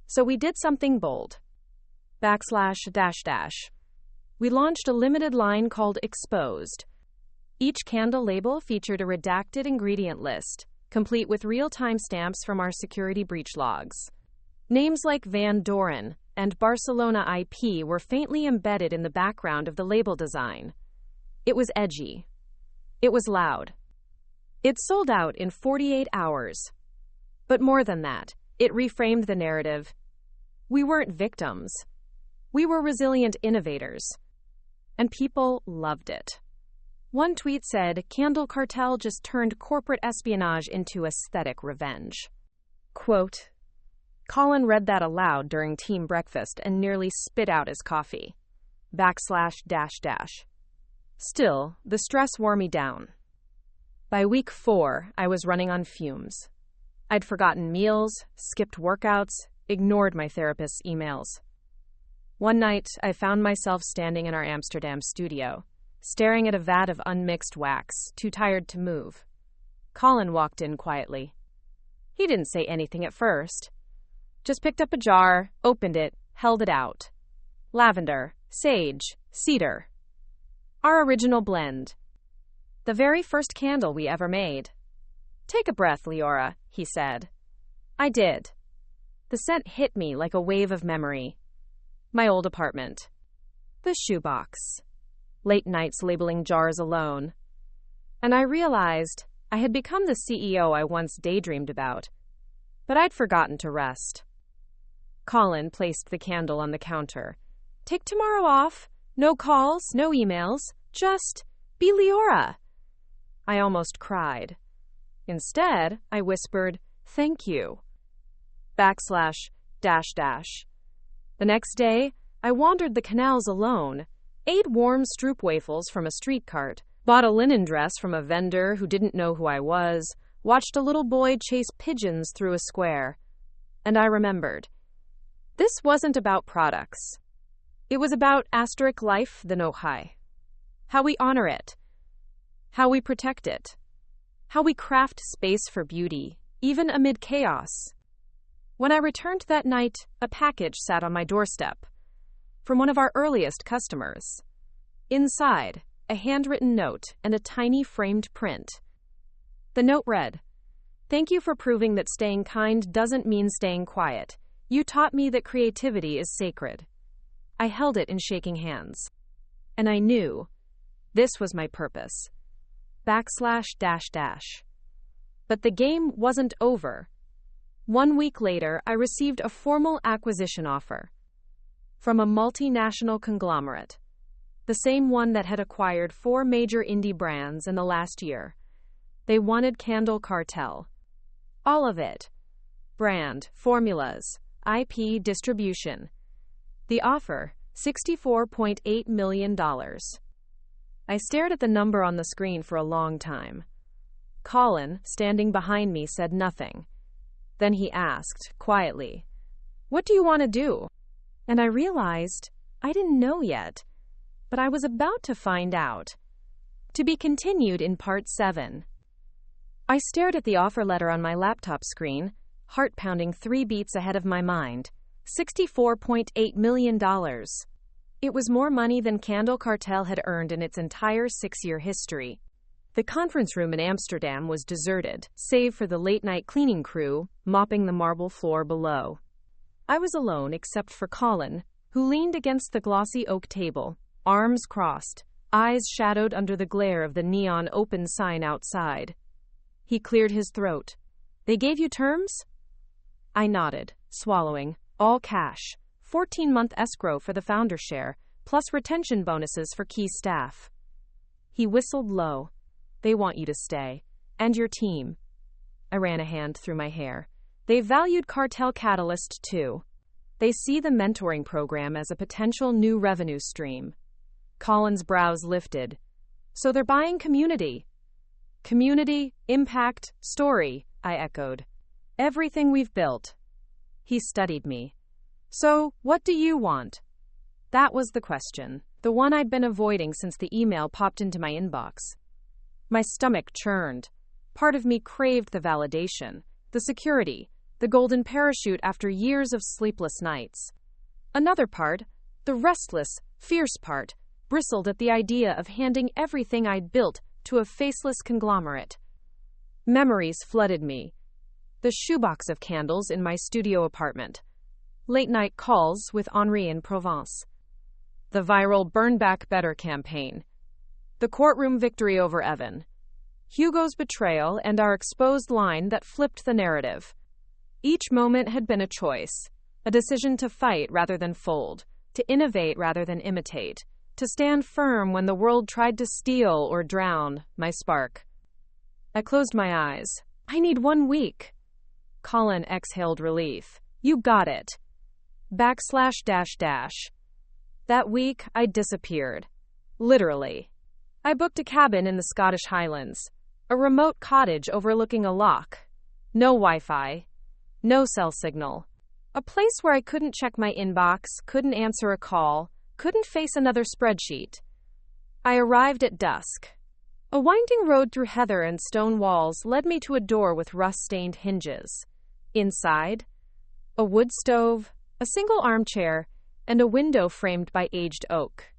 So we did something bold. //. We launched a limited line called Exposed. Each candle label featured a redacted ingredient list, complete with real timestamps from our security breach logs. Names like Van Doren and Barcelona IP were faintly embedded in the background of the label design. It was edgy. It was loud. It sold out in 48 hours. But more than that, it reframed the narrative. We weren't victims. We were resilient innovators. And people loved it. One tweet said, Candle Cartel just turned corporate espionage into aesthetic revenge. Quote, Colin read that aloud during team breakfast and nearly spit out his coffee. //. Still, the stress wore me down. By week 4, I was running on fumes. I'd forgotten meals, skipped workouts, ignored my therapist's emails. One night, I found myself standing in our Amsterdam studio, staring at a vat of unmixed wax, too tired to move. Colin walked in quietly. He didn't say anything at first. Just picked up a jar, opened it, held it out. Lavender, sage, cedar. Our original blend. The very first candle we ever made. Take a breath, Leora, he said. I did. The scent hit me like a wave of memory. My old apartment. The shoebox. Late nights labeling jars alone. And I realized I had become the CEO I once daydreamed about. But I'd forgotten to rest. Colin placed the candle on the counter. Take tomorrow off. No calls, no emails. Just be Leora. I almost cried. Instead, I whispered, thank you. // The next day, I wandered the canals alone, ate warm stroopwafels from a street cart, bought a linen dress from a vendor who didn't know who I was, watched a little boy chase pigeons through a square. And I remembered. This wasn't about products. It was about asterisk life, the Nohai. How we honor it. How we protect it. How we craft space for beauty, even amid chaos. When I returned that night, a package sat on my doorstep. From one of our earliest customers. Inside, a handwritten note and a tiny framed print. The note read, "Thank you for proving that staying kind doesn't mean staying quiet. You taught me that creativity is sacred." I held it in shaking hands. And I knew this was my purpose. // But the game wasn't over. 1 week later, I received a formal acquisition offer from a multinational conglomerate, the same one that had acquired 4 major indie brands in the last year. They wanted Candle Cartel. All of it. Brand, formulas, IP, distribution. The offer, $64.8 million. I stared at the number on the screen for a long time. Colin, standing behind me, said nothing. Then he asked, quietly, "What do you want to do?" And I realized I didn't know yet, but I was about to find out. To be continued in Part 7. I stared at the offer letter on my laptop screen, heart pounding 3 beats ahead of my mind. $64.8 million. It was more money than Candle Cartel had earned in its entire 6-year history. The conference room in Amsterdam was deserted, save for the late-night cleaning crew mopping the marble floor below. I was alone except for Colin, who leaned against the glossy oak table, arms crossed, eyes shadowed under the glare of the neon open sign outside. He cleared his throat. "They gave you terms?" I nodded, swallowing. All cash, 14-month escrow for the founder share, plus retention bonuses for key staff. He whistled low. "They want you to stay. And your team." I ran a hand through my hair. "They valued Cartel Catalyst, too. They see the mentoring program as a potential new revenue stream." Colin's brows lifted. "So they're buying community." "Community, impact, story," I echoed. "Everything we've built." He studied me. "So, what do you want?" That was the question, the one I'd been avoiding since the email popped into my inbox. My stomach churned. Part of me craved the validation, the security, the golden parachute after years of sleepless nights. Another part, the restless, fierce part, bristled at the idea of handing everything I'd built to a faceless conglomerate. Memories flooded me. The shoebox of candles in my studio apartment. Late-night calls with Henri in Provence. The viral Burn Back Better campaign. The courtroom victory over Evan. Hugo's betrayal and our exposed line that flipped the narrative. Each moment had been a choice, a decision to fight rather than fold, to innovate rather than imitate, to stand firm when the world tried to steal or drown my spark. I closed my eyes. "I need 1 week." Colin exhaled relief. "You got it." // That week, I disappeared. Literally. I booked a cabin in the Scottish Highlands, a remote cottage overlooking a loch. No Wi-Fi, no cell signal. A place where I couldn't check my inbox, couldn't answer a call, couldn't face another spreadsheet. I arrived at dusk. A winding road through heather and stone walls led me to a door with rust-stained hinges. Inside, a wood stove, a single armchair, and a window framed by aged oak.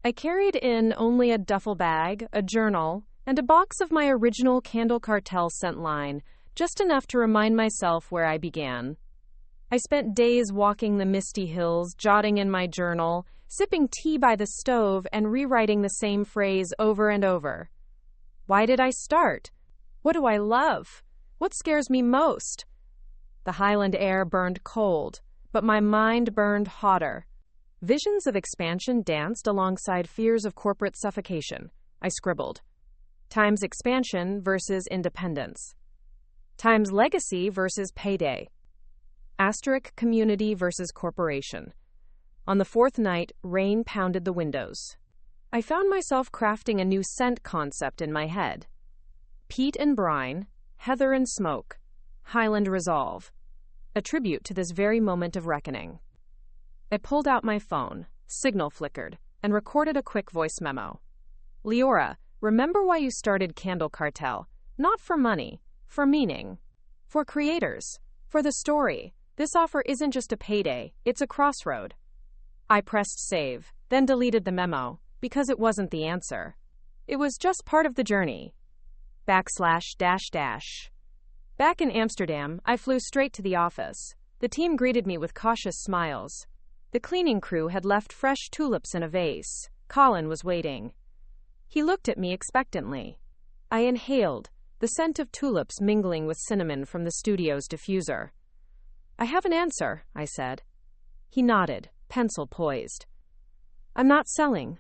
I carried in only a duffel bag, a journal, and a box of my original Candle Cartel scent line, just enough to remind myself where I began. I spent days walking the misty hills, jotting in my journal, sipping tea by the stove, and rewriting the same phrase over and over. Why did I start? What do I love? What scares me most? The Highland air burned cold, but my mind burned hotter. Visions of expansion danced alongside fears of corporate suffocation. I scribbled. Times expansion versus independence. Times legacy versus payday. Asterisk community versus corporation. On the fourth night, rain pounded the windows. I found myself crafting a new scent concept in my head. Peat and brine, heather and smoke, Highland resolve. A tribute to this very moment of reckoning. I pulled out my phone, signal flickered, and recorded a quick voice memo. Leora, remember why you started Candle Cartel? Not for money, for meaning. For creators, for the story. This offer isn't just a payday, it's a crossroad. I pressed save, then deleted the memo, because it wasn't the answer. It was just part of the journey. / Back in Amsterdam, I flew straight to the office. The team greeted me with cautious smiles. The cleaning crew had left fresh tulips in a vase. Colin was waiting. He looked at me expectantly. I inhaled, the scent of tulips mingling with cinnamon from the studio's diffuser. I have an answer, I said. He nodded, pencil poised. I'm not selling.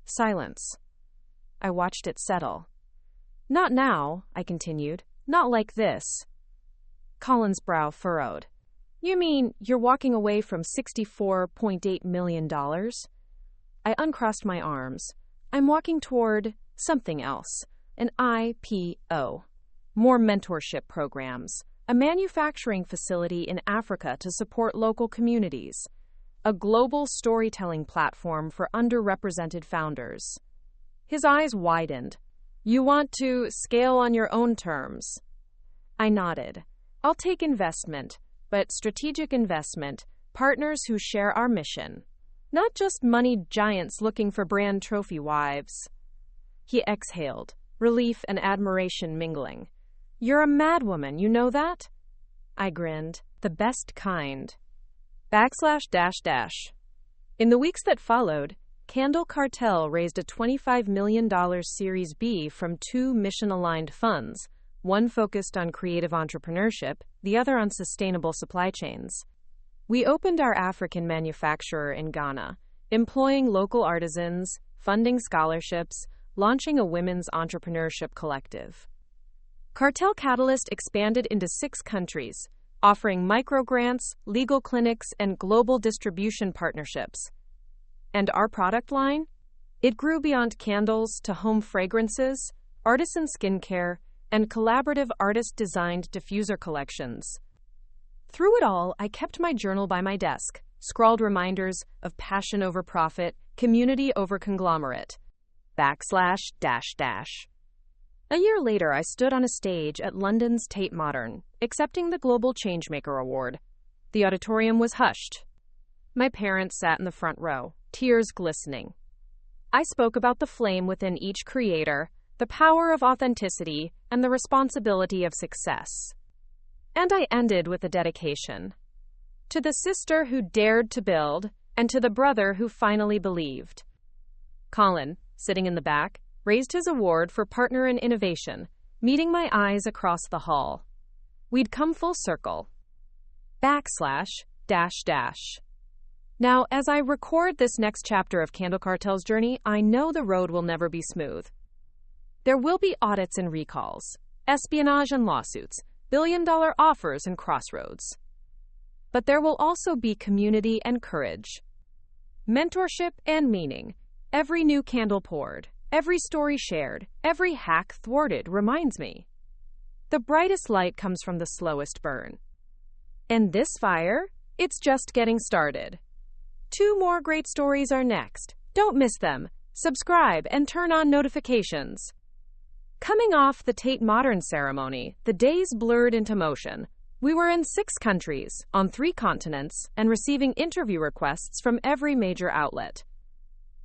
Silence. I watched it settle. Not now, I continued. Not like this. Colin's brow furrowed. You mean you're walking away from $64.8 million? I uncrossed my arms. I'm walking toward something else. An IPO. More mentorship programs. A manufacturing facility in Africa to support local communities. A global storytelling platform for underrepresented founders. His eyes widened. You want to scale on your own terms? I nodded. I'll take investment, but strategic investment, partners who share our mission. Not just moneyed giants looking for brand trophy wives. He exhaled, relief and admiration mingling. You're a madwoman, you know that? I grinned. The best kind. / In the weeks that followed, Candle Cartel raised a $25 million Series B from two mission-aligned funds, one focused on creative entrepreneurship, the other on sustainable supply chains. We opened our African manufacturer in Ghana, employing local artisans, funding scholarships, launching a women's entrepreneurship collective. Cartel Catalyst expanded into 6 countries, offering microgrants, legal clinics, and global distribution partnerships. And our product line? It grew beyond candles to home fragrances, artisan skincare, and collaborative artist-designed diffuser collections. Through it all, I kept my journal by my desk, scrawled reminders of passion over profit, community over conglomerate. / A year later, I stood on a stage at London's Tate Modern, accepting the Global Changemaker Award. The auditorium was hushed. My parents sat in the front row, tears glistening. I spoke about the flame within each creator, the power of authenticity, and the responsibility of success. And I ended with a dedication. To the sister who dared to build, and to the brother who finally believed. Colin, sitting in the back, raised his award for partner in innovation, meeting my eyes across the hall. We'd come full circle. / Now, as I record this next chapter of Candle Cartel's journey, I know the road will never be smooth. There will be audits and recalls, espionage and lawsuits, billion-dollar offers and crossroads. But there will also be community and courage. Mentorship and meaning. Every new candle poured, every story shared, every hack thwarted reminds me. The brightest light comes from the slowest burn. And this fire, it's just getting started. 2 more great stories are next. Don't miss them. Subscribe and turn on notifications. Coming off the Tate Modern ceremony, the days blurred into motion. We were in 6 countries, on 3 continents, and receiving interview requests from every major outlet.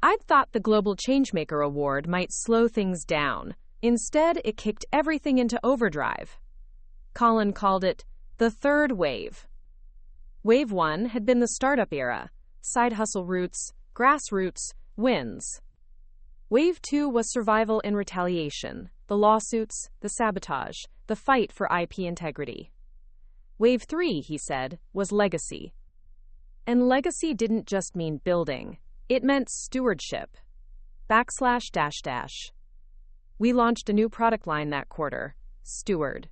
I'd thought the Global Changemaker Award might slow things down. Instead, it kicked everything into overdrive. Colin called it the third wave. Wave 1 had been the startup era, side hustle roots, grassroots, wins. Wave 2 was survival and retaliation, the lawsuits, the sabotage, the fight for IP integrity. Wave 3, he said, was legacy. And legacy didn't just mean building, it meant stewardship. // We launched a new product line that quarter, Steward.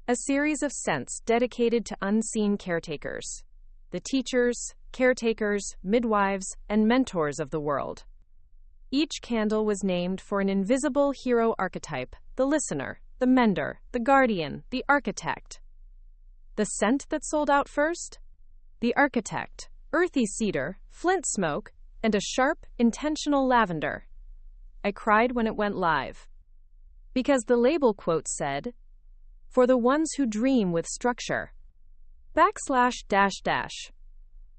A series of scents dedicated to unseen caretakers. The teachers, caretakers, midwives, and mentors of the world. Each candle was named for an invisible hero archetype: the listener, the mender, the guardian, the architect. The scent that sold out first? The architect, earthy cedar, flint smoke, and a sharp, intentional lavender. I cried when it went live. Because the label quote said, "For the ones who dream with structure." //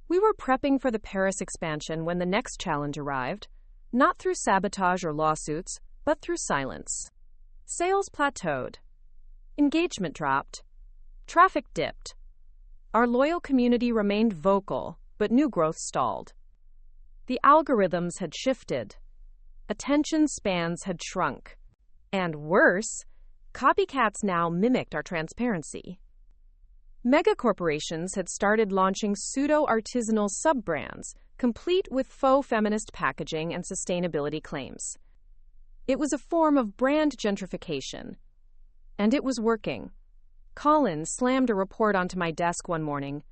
We were prepping for the Paris expansion when the next challenge arrived, not through sabotage or lawsuits, but through silence. Sales plateaued. Engagement dropped. Traffic dipped. Our loyal community remained vocal, but new growth stalled. The algorithms had shifted. Attention spans had shrunk. And worse, copycats now mimicked our transparency. Megacorporations had started launching pseudo-artisanal sub-brands, complete with faux feminist packaging and sustainability claims. It was a form of brand gentrification. And it was working. Colin slammed a report onto my desk one morning.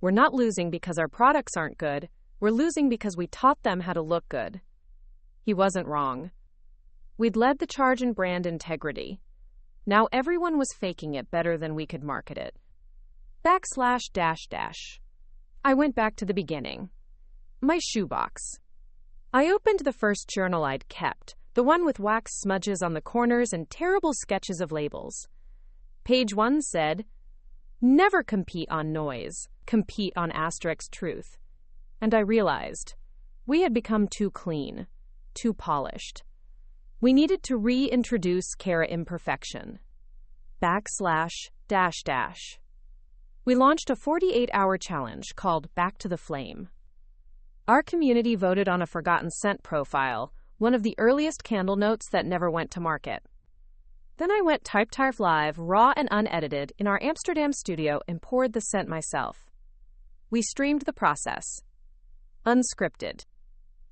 "We're not losing because our products aren't good. We're losing because we taught them how to look good." He wasn't wrong. We'd led the charge in brand integrity. Now everyone was faking it better than we could market it. // I went back to the beginning. My shoebox. I opened the first journal I'd kept, the one with wax smudges on the corners and terrible sketches of labels. Page 1 said, "Never compete on noise, compete on * truth." And I realized, we had become too clean, too polished. We needed to reintroduce Cara imperfection. // We launched a 48-hour challenge called Back to the Flame. Our community voted on a forgotten scent profile, one of the earliest candle notes that never went to market. Then I went type live, raw and unedited, in our Amsterdam studio and poured the scent myself. We streamed the process. Unscripted.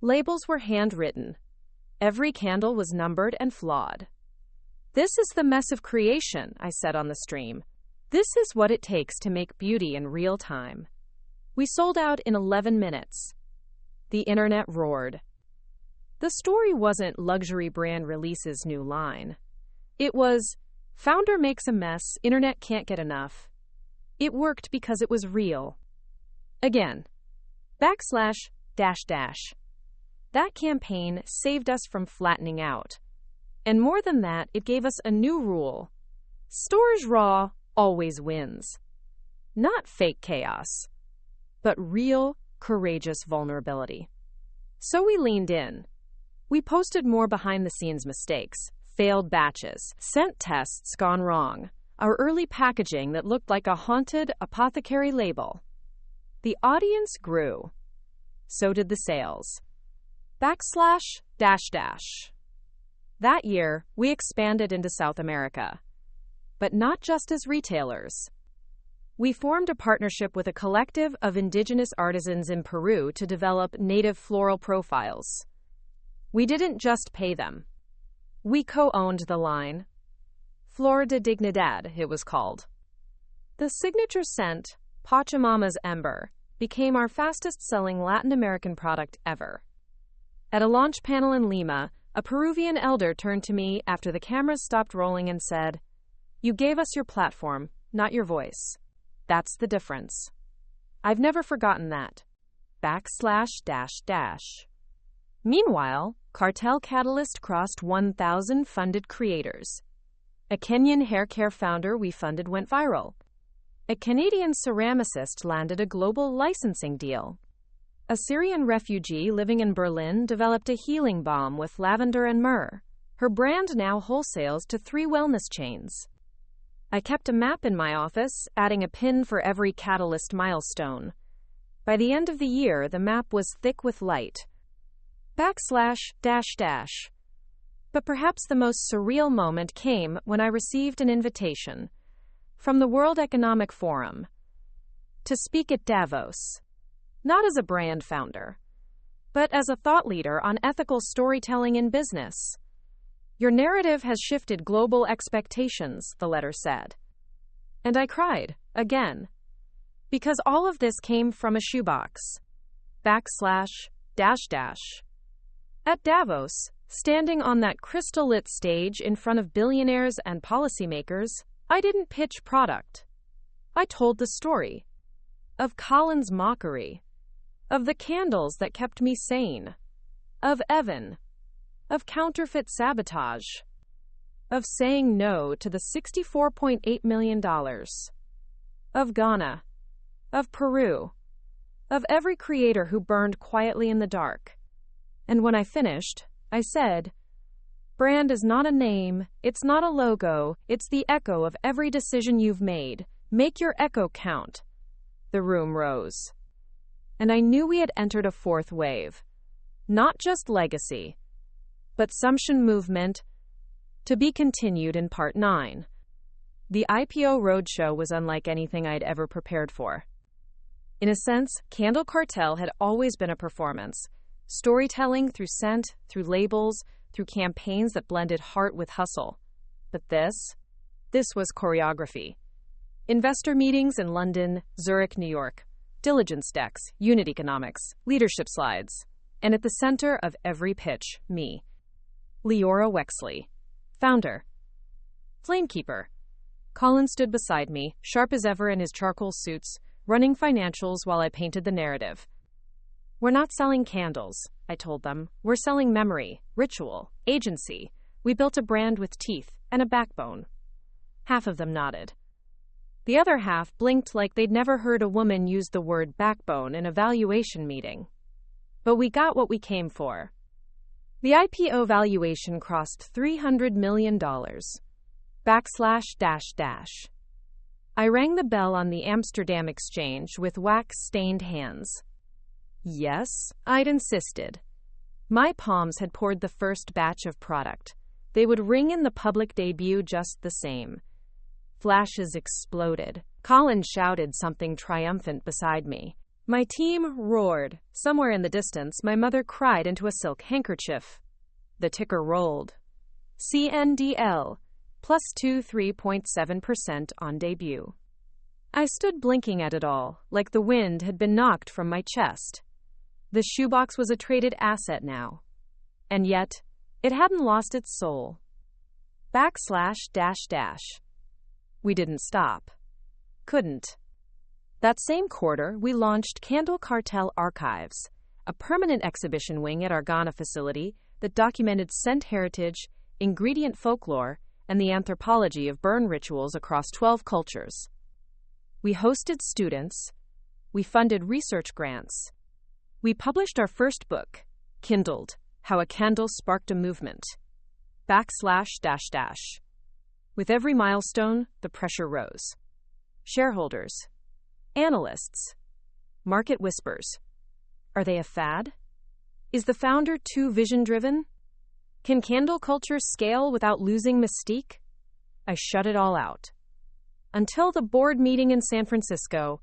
Labels were handwritten. Every candle was numbered and flawed. "This is the mess of creation," I said on the stream. "This is what it takes to make beauty in real time." We sold out in 11 minutes. The internet roared. The story wasn't luxury brand releases new line. It was, founder makes a mess, internet can't get enough. It worked because it was real. Again, // That campaign saved us from flattening out. And more than that, it gave us a new rule. Stores raw always wins. Not fake chaos, but real, courageous vulnerability. So we leaned in. We posted more behind-the-scenes mistakes, failed batches, scent tests gone wrong, our early packaging that looked like a haunted apothecary label. The audience grew. So did the sales. // That year, we expanded into South America. But not just as retailers. We formed a partnership with a collective of indigenous artisans in Peru to develop native floral profiles. We didn't just pay them. We co-owned the line. Flor de Dignidad, it was called. The signature scent, Pachamama's Ember, became our fastest-selling Latin American product ever. At a launch panel in Lima, a Peruvian elder turned to me after the cameras stopped rolling and said, "You gave us your platform, not your voice. That's the difference." I've never forgotten that. // Meanwhile, Cartel Catalyst crossed 1,000 funded creators. A Kenyan hair care founder we funded went viral. A Canadian ceramicist landed a global licensing deal. A Syrian refugee living in Berlin developed a healing balm with lavender and myrrh. Her brand now wholesales to 3 wellness chains. I kept a map in my office, adding a pin for every Catalyst milestone. By the end of the year, the map was thick with light. // But perhaps the most surreal moment came when I received an invitation from the World Economic Forum to speak at Davos. not as a brand founder, but as a thought leader on ethical storytelling in business. Your narrative has shifted global expectations, the letter said. And I cried, again. Because all of this came from a shoebox. // At Davos, standing on that crystal-lit stage in front of billionaires and policymakers, I didn't pitch product. I told the story. Of Colin's mockery. Of the candles that kept me sane. Of Evan. Of counterfeit sabotage. Of saying no to the $64.8 million. Of Ghana. Of Peru. Of every creator who burned quietly in the dark. And when I finished, I said, brand is not a name, it's not a logo, it's the echo of every decision you've made. Make your echo count. The room rose. And I knew we had entered a fourth wave. Not just legacy, but Sumption movement, to be continued in Part 9. The IPO roadshow was unlike anything I'd ever prepared for. In a sense, Candle Cartel had always been a performance. Storytelling through scent, through labels, through campaigns that blended heart with hustle. But this was choreography. Investor meetings in London, Zurich, New York. Diligence decks, unit economics, leadership slides. And at the center of every pitch, me. Leora Wexley. Founder. Flamekeeper. Colin stood beside me, sharp as ever in his charcoal suits, running financials while I painted the narrative. We're not selling candles, I told them. We're selling memory, ritual, agency. We built a brand with teeth and a backbone. Half of them nodded. The other half blinked like they'd never heard a woman use the word backbone in a valuation meeting. But we got what we came for. The IPO valuation crossed $300 million. // I rang the bell on the Amsterdam Exchange with wax-stained hands. Yes, I'd insisted. My palms had poured the first batch of product. They would ring in the public debut just the same. Flashes exploded. Colin shouted something triumphant beside me. My team roared. Somewhere in the distance, my mother cried into a silk handkerchief. The ticker rolled. CNDL, plus 3.7% on debut. I stood blinking at it all, like the wind had been knocked from my chest. The shoebox was a traded asset now. And yet, it hadn't lost its soul. // We didn't stop. Couldn't. That same quarter, we launched Candle Cartel Archives, a permanent exhibition wing at our Ghana facility that documented scent heritage, ingredient folklore, and the anthropology of burn rituals across 12 cultures. We hosted students. We funded research grants. We published our first book, Kindled, How a Candle Sparked a Movement. // With every milestone, the pressure rose. Shareholders. Analysts. Market whispers. Are they a fad? Is the founder too vision-driven? Can candle culture scale without losing mystique? I shut it all out. Until the board meeting in San Francisco,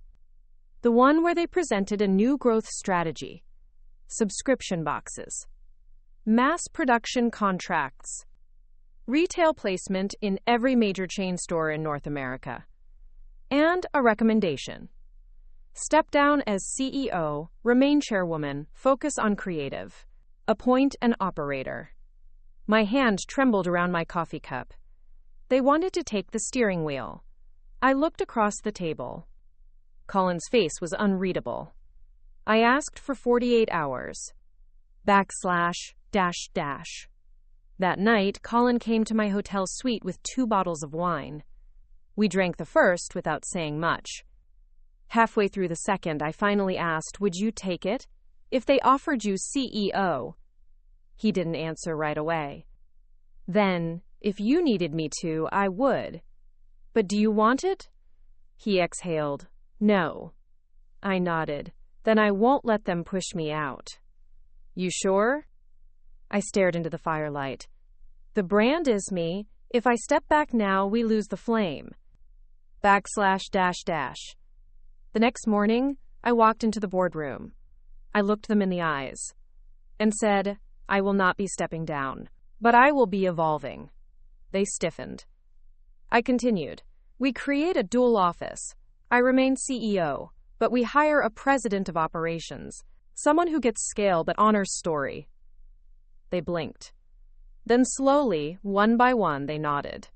the one where they presented a new growth strategy, subscription boxes, mass production contracts, retail placement in every major chain store in North America, and a recommendation. Step down as CEO, remain chairwoman, focus on creative, appoint an operator. My hand trembled around my coffee cup. They wanted to take the steering wheel. I looked across the table. Colin's face was unreadable. I asked for 48 hours. // That night, Colin came to my hotel suite with 2 bottles of wine. We drank the first without saying much. Halfway through the second, I finally asked, would you take it? If they offered you CEO. He didn't answer right away. Then, if you needed me to, I would. But do you want it? He exhaled. No. I nodded. Then I won't let them push me out. You sure? I stared into the firelight. The brand is me. If I step back now, we lose the flame. // The next morning, I walked into the boardroom. I looked them in the eyes and said, I will not be stepping down, but I will be evolving. They stiffened. I continued, we create a dual office. I remain CEO, but we hire a president of operations, someone who gets scale but honors story. They blinked. Then slowly, one by one, they nodded.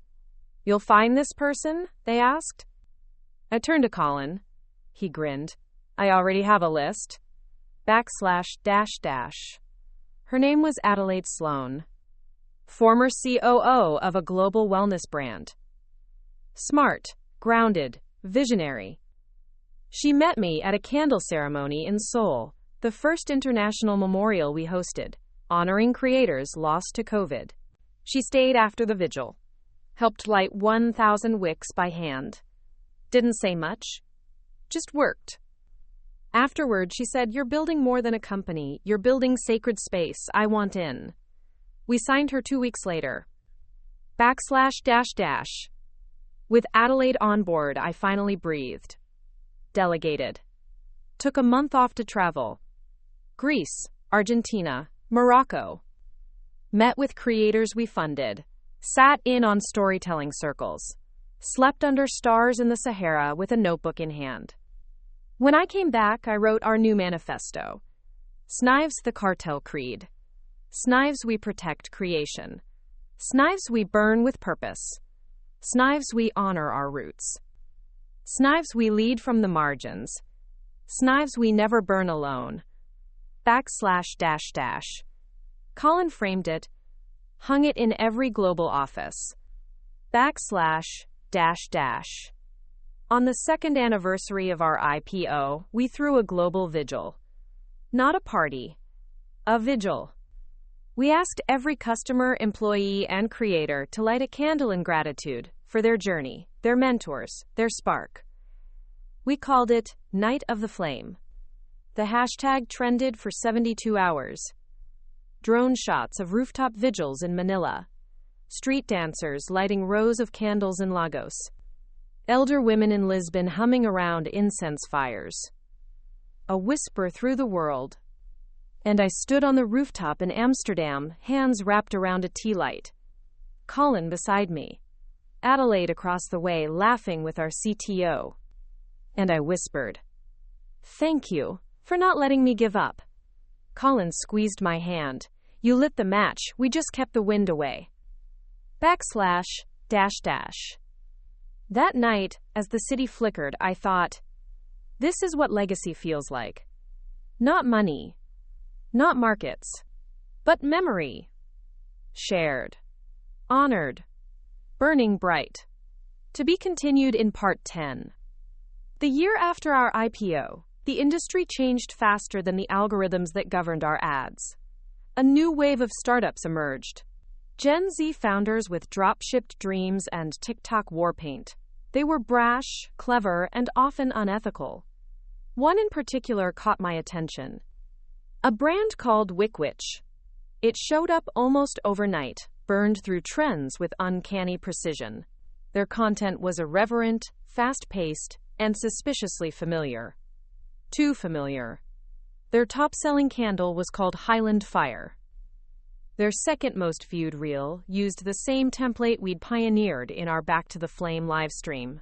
You'll find this person? They asked. I turned to Colin. He grinned. I already have a list. //. Her name was Adelaide Sloan, former COO of a global wellness brand. Smart, grounded, visionary. She met me at a candle ceremony in Seoul, the first international memorial we hosted, honoring creators lost to COVID. She stayed after the vigil, helped light 1,000 wicks by hand. Didn't say much, just worked. Afterward, she said, you're building more than a company. You're building sacred space. I want in. We signed her 2 weeks later. //. With Adelaide on board, I finally breathed. Delegated. Took a month off to travel. Greece, Argentina, Morocco. Met with creators we funded. Sat in on storytelling circles. Slept under stars in the Sahara with a notebook in hand. When I came back, I wrote our new manifesto. Snives the Cartel Creed. Snives we protect creation. Snives we burn with purpose. Snives we honor our roots. Snives we lead from the margins. Snives we never burn alone. //. Colin framed it, hung it in every global office. //. On the second anniversary of our IPO, we threw a global vigil. Not a party, a vigil. We asked every customer, employee, and creator to light a candle in gratitude for their journey, their mentors, their spark. We called it Night of the Flame. The hashtag trended for 72 hours. Drone shots of rooftop vigils in Manila. Street dancers lighting rows of candles in Lagos. Elder women in Lisbon humming around incense fires. A whisper through the world. And I stood on the rooftop in Amsterdam, hands wrapped around a tea light. Colin beside me. Adelaide across the way laughing with our CTO. And I whispered, thank you for not letting me give up. Colin squeezed my hand. You lit the match, we just kept the wind away. //. That night, as the city flickered, I thought, this is what legacy feels like. Not money, not markets, but memory. Shared, honored, burning bright. To be continued in Part 10. The year after our IPO, the industry changed faster than the algorithms that governed our ads. A new wave of startups emerged. Gen Z founders with drop-shipped dreams and TikTok war paint. They were brash, clever, and often unethical. One in particular caught my attention. A brand called WickWitch. It showed up almost overnight, burned through trends with uncanny precision. Their content was irreverent, fast-paced, and suspiciously familiar. Too familiar. Their top-selling candle was called Highland Fire. Their second most viewed reel used the same template we'd pioneered in our Back to the Flame livestream.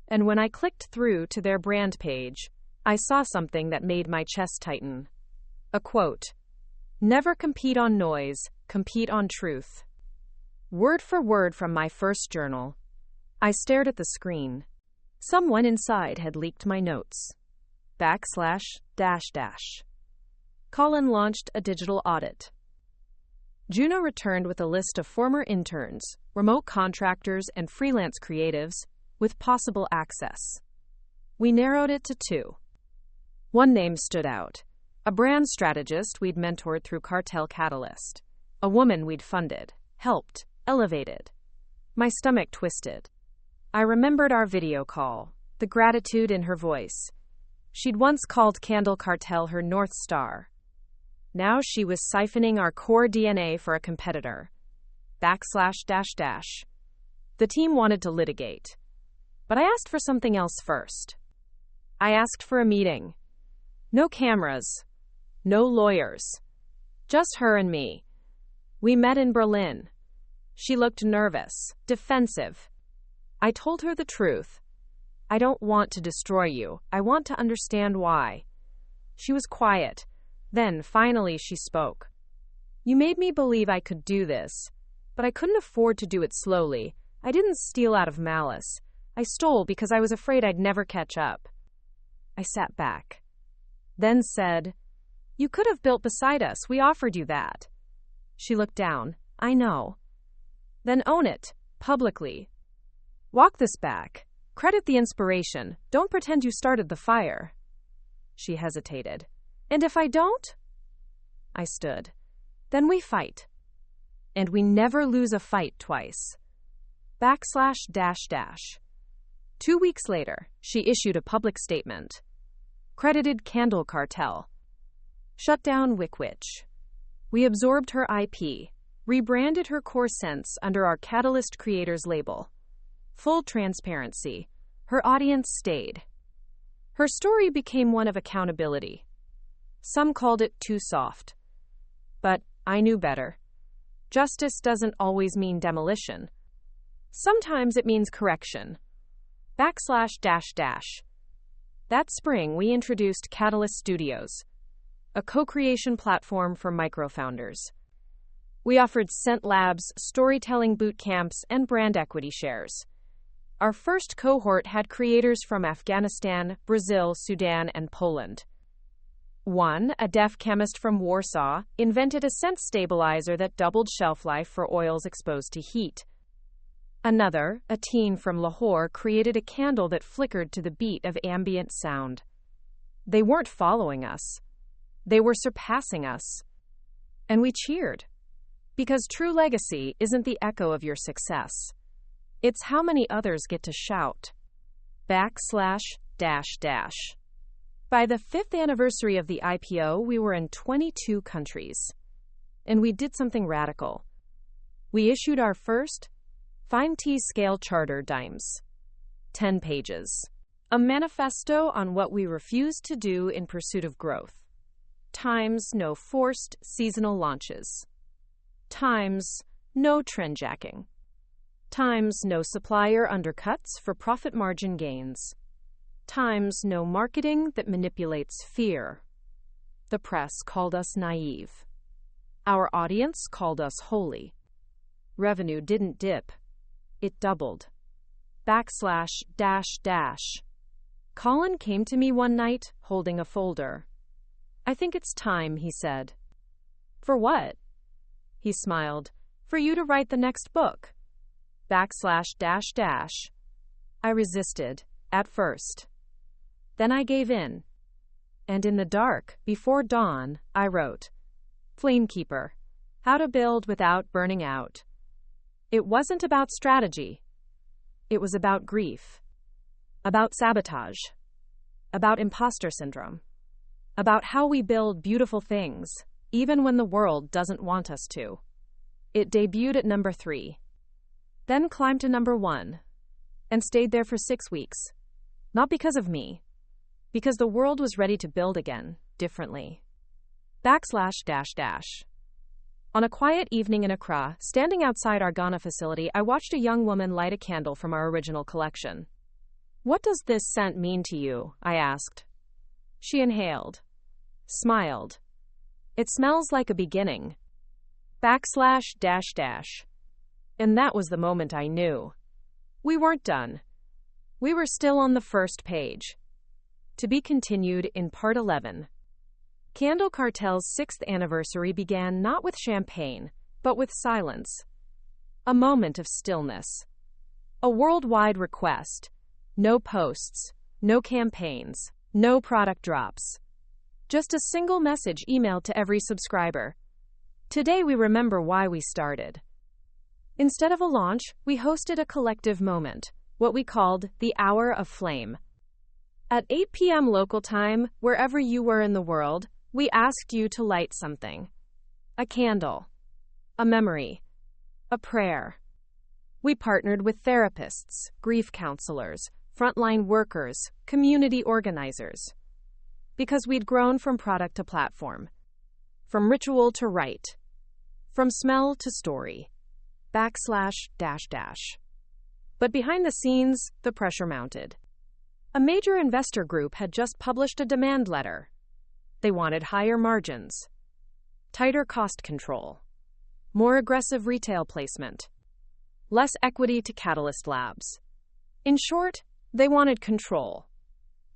And when I clicked through to their brand page, I saw something that made my chest tighten. A quote, "Never compete on noise, compete on truth." Word for word from my first journal. I stared at the screen. Someone inside had leaked my notes. //. Colin launched a digital audit. Juno returned with a list of former interns, remote contractors, and freelance creatives with possible access. We narrowed it to 2. One name stood out. A brand strategist we'd mentored through Cartel Catalyst. A woman we'd funded, helped, elevated. My stomach twisted. I remembered our video call, the gratitude in her voice. She'd once called Candle Cartel her North Star. Now she was siphoning our core DNA for a competitor. //. The team wanted to litigate. But I asked for something else first. I asked for a meeting, No cameras. No lawyers. Just her and me. We met in Berlin. She looked nervous, defensive. I told her the truth. I don't want to destroy you. I want to understand why. She was quiet. Then, finally, she spoke. You made me believe I could do this, but I couldn't afford to do it slowly. I didn't steal out of malice. I stole because I was afraid I'd never catch up. I sat back. Then said, You could have built beside us. We offered you that. She looked down. I know. Then own it, publicly. Walk this back. Credit the inspiration. Don't pretend you started the fire. She hesitated. And if I don't? I stood. Then we fight. And we never lose a fight twice. //. 2 weeks later, she issued a public statement. Credited Candle Cartel. Shut down Wickwitch. We absorbed her IP, rebranded her core sense under our Catalyst Creators label. Full transparency. Her audience stayed. Her story became one of accountability. Some called it too soft. But I knew better. Justice doesn't always mean demolition. Sometimes it means correction. //. That spring, we introduced Catalyst Studios, a co-creation platform for micro-founders. We offered Scent Labs, storytelling boot camps, and brand equity shares. Our first cohort had creators from Afghanistan, Brazil, Sudan, and Poland. One, a deaf chemist from Warsaw, invented a scent stabilizer that doubled shelf life for oils exposed to heat. Another, a teen from Lahore, created a candle that flickered to the beat of ambient sound. They weren't following us. They were surpassing us. And we cheered. Because true legacy isn't the echo of your success. It's how many others get to shout. //. By the 5th anniversary of the IPO, we were in 22 countries. And we did something radical. We issued our first Fine T scale charter dimes. 10 pages. A manifesto on what we refused to do in pursuit of growth. Times no forced seasonal launches. Times no trendjacking. Times no supplier undercuts for profit margin gains. Times no marketing that manipulates fear. The press called us naive. Our audience called us holy. Revenue didn't dip. It doubled. //. Colin came to me one night, holding a folder. I think it's time, he said. For what? He smiled. For you to write the next book. //. I resisted, at first. Then I gave in. And in the dark, before dawn, I wrote. Flamekeeper. How to build without burning out. It wasn't about strategy. It was about grief. About sabotage. About imposter syndrome. About how we build beautiful things, even when the world doesn't want us to. It debuted at number 3. Then climbed to number 1. And stayed there for 6 weeks. Not because of me. Because the world was ready to build again, differently. //. On a quiet evening in Accra, standing outside our Ghana facility, I watched a young woman light a candle from our original collection. What does this scent mean to you? I asked. She inhaled. Smiled. It smells like a beginning. //. And that was the moment I knew. We weren't done. We were still on the first page. To be continued in Part 11. Candle Cartel's 6th anniversary began not with champagne, but with silence. A moment of stillness. A worldwide request. No posts, no campaigns, no product drops. Just a single message emailed to every subscriber. Today we remember why we started. Instead of a launch, we hosted a collective moment, what we called the Hour of Flame. At 8 p.m. local time, wherever you were in the world, we asked you to light something. A candle. A memory. A prayer. We partnered with therapists, grief counselors, frontline workers, community organizers. Because we'd grown from product to platform, from ritual to rite, from smell to story. // But behind the scenes, the pressure mounted. A major investor group had just published a demand letter. They wanted higher margins, tighter cost control, more aggressive retail placement, less equity to Catalyst Labs. In short, they wanted control.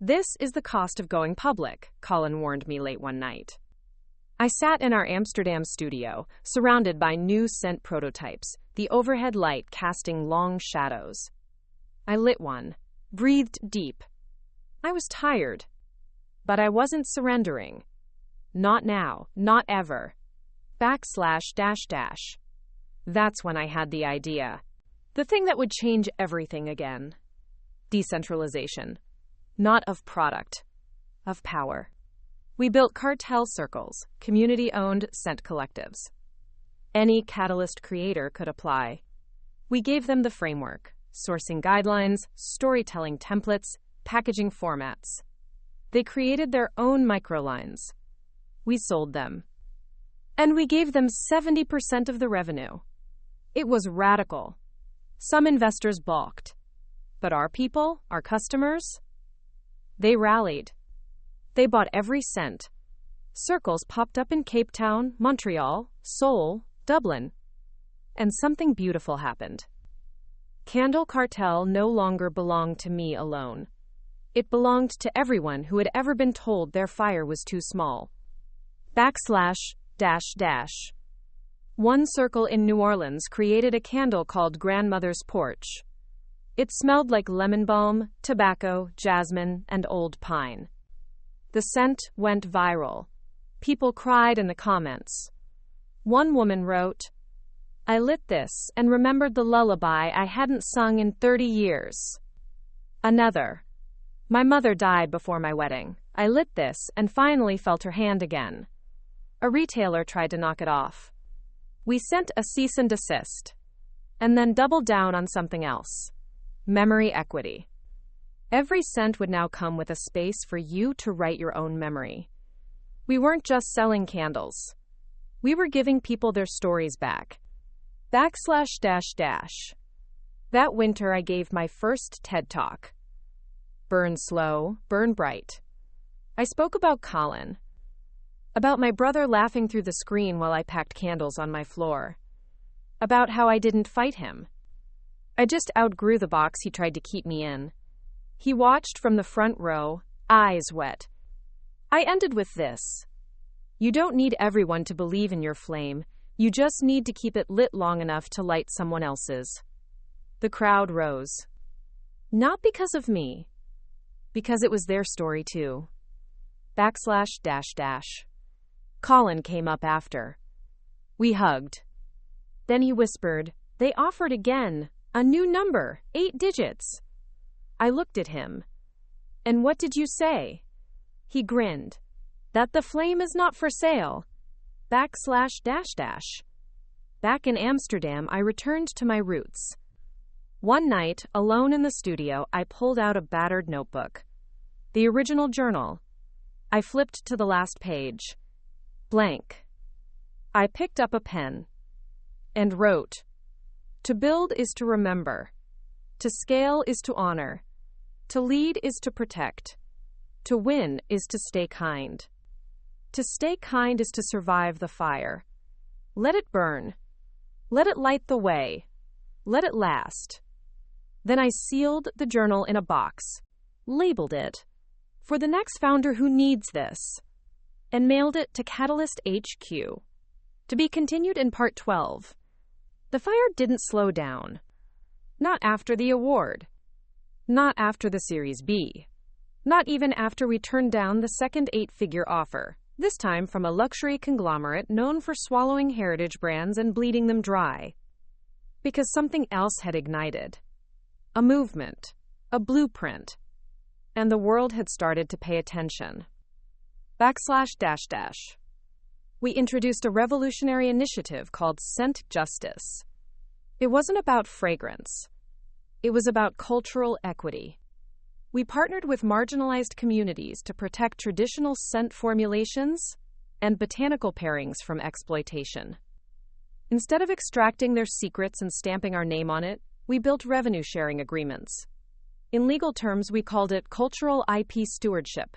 This is the cost of going public, Colin warned me late one night. I sat in our Amsterdam studio, surrounded by new scent prototypes, the overhead light casting long shadows. I lit one, breathed deep. I was tired, but I wasn't surrendering. Not now, not ever. // That's when I had the idea. The thing that would change everything again. Decentralization. Not of product, of power. We built cartel circles, community-owned scent collectives. Any Catalyst creator could apply. We gave them the framework, sourcing guidelines, storytelling templates, packaging formats. They created their own microlines. We sold them. And we gave them 70% of the revenue. It was radical. Some investors balked. But our people, our customers, they rallied. They bought every cent. Circles popped up in Cape Town, Montreal, Seoul, Dublin. And something beautiful happened. Candle Cartel no longer belonged to me alone. It belonged to everyone who had ever been told their fire was too small. // One circle in New Orleans created a candle called Grandmother's Porch. It smelled like lemon balm, tobacco, jasmine, and old pine. The scent went viral. People cried in the comments. One woman wrote, "I lit this and remembered the lullaby I hadn't sung in 30 years." Another, "My mother died before my wedding. I lit this and finally felt her hand again." A retailer tried to knock it off. We sent a cease and desist, and then doubled down on something else. Memory equity. Every scent would now come with a space for you to write your own memory. We weren't just selling candles. We were giving people their stories back. // That winter I gave my first TED Talk. Burn slow, burn bright. I spoke about Colin. About my brother laughing through the screen while I packed candles on my floor. About how I didn't fight him. I just outgrew the box he tried to keep me in. He watched from the front row, eyes wet. I ended with this. You don't need everyone to believe in your flame. You just need to keep it lit long enough to light someone else's. The crowd rose. Not because of me. Because it was their story too. // Colin came up after. We hugged. Then he whispered, "They offered again. A new number, 8 digits. I looked at him. "And what did you say?" He grinned. "That the flame is not for sale." // Back in Amsterdam, I returned to my roots. One night, alone in the studio, I pulled out a battered notebook. The original journal. I flipped to the last page. Blank. I picked up a pen and wrote, "To build is to remember. To scale is to honor. To lead is to protect. To win is to stay kind. To stay kind is to survive the fire. Let it burn. Let it light the way. Let it last." Then I sealed the journal in a box, labeled it, "For the next founder who needs this," and mailed it to Catalyst HQ. To be continued in Part 12. The fire didn't slow down. Not after the award. Not after the Series B. Not even after we turned down the second 8-figure offer, this time from a luxury conglomerate known for swallowing heritage brands and bleeding them dry. Because something else had ignited. A movement. A blueprint. And the world had started to pay attention. // We introduced a revolutionary initiative called Scent Justice. It wasn't about fragrance. It was about cultural equity. We partnered with marginalized communities to protect traditional scent formulations and botanical pairings from exploitation. Instead of extracting their secrets and stamping our name on it, we built revenue-sharing agreements. In legal terms, we called it cultural IP stewardship.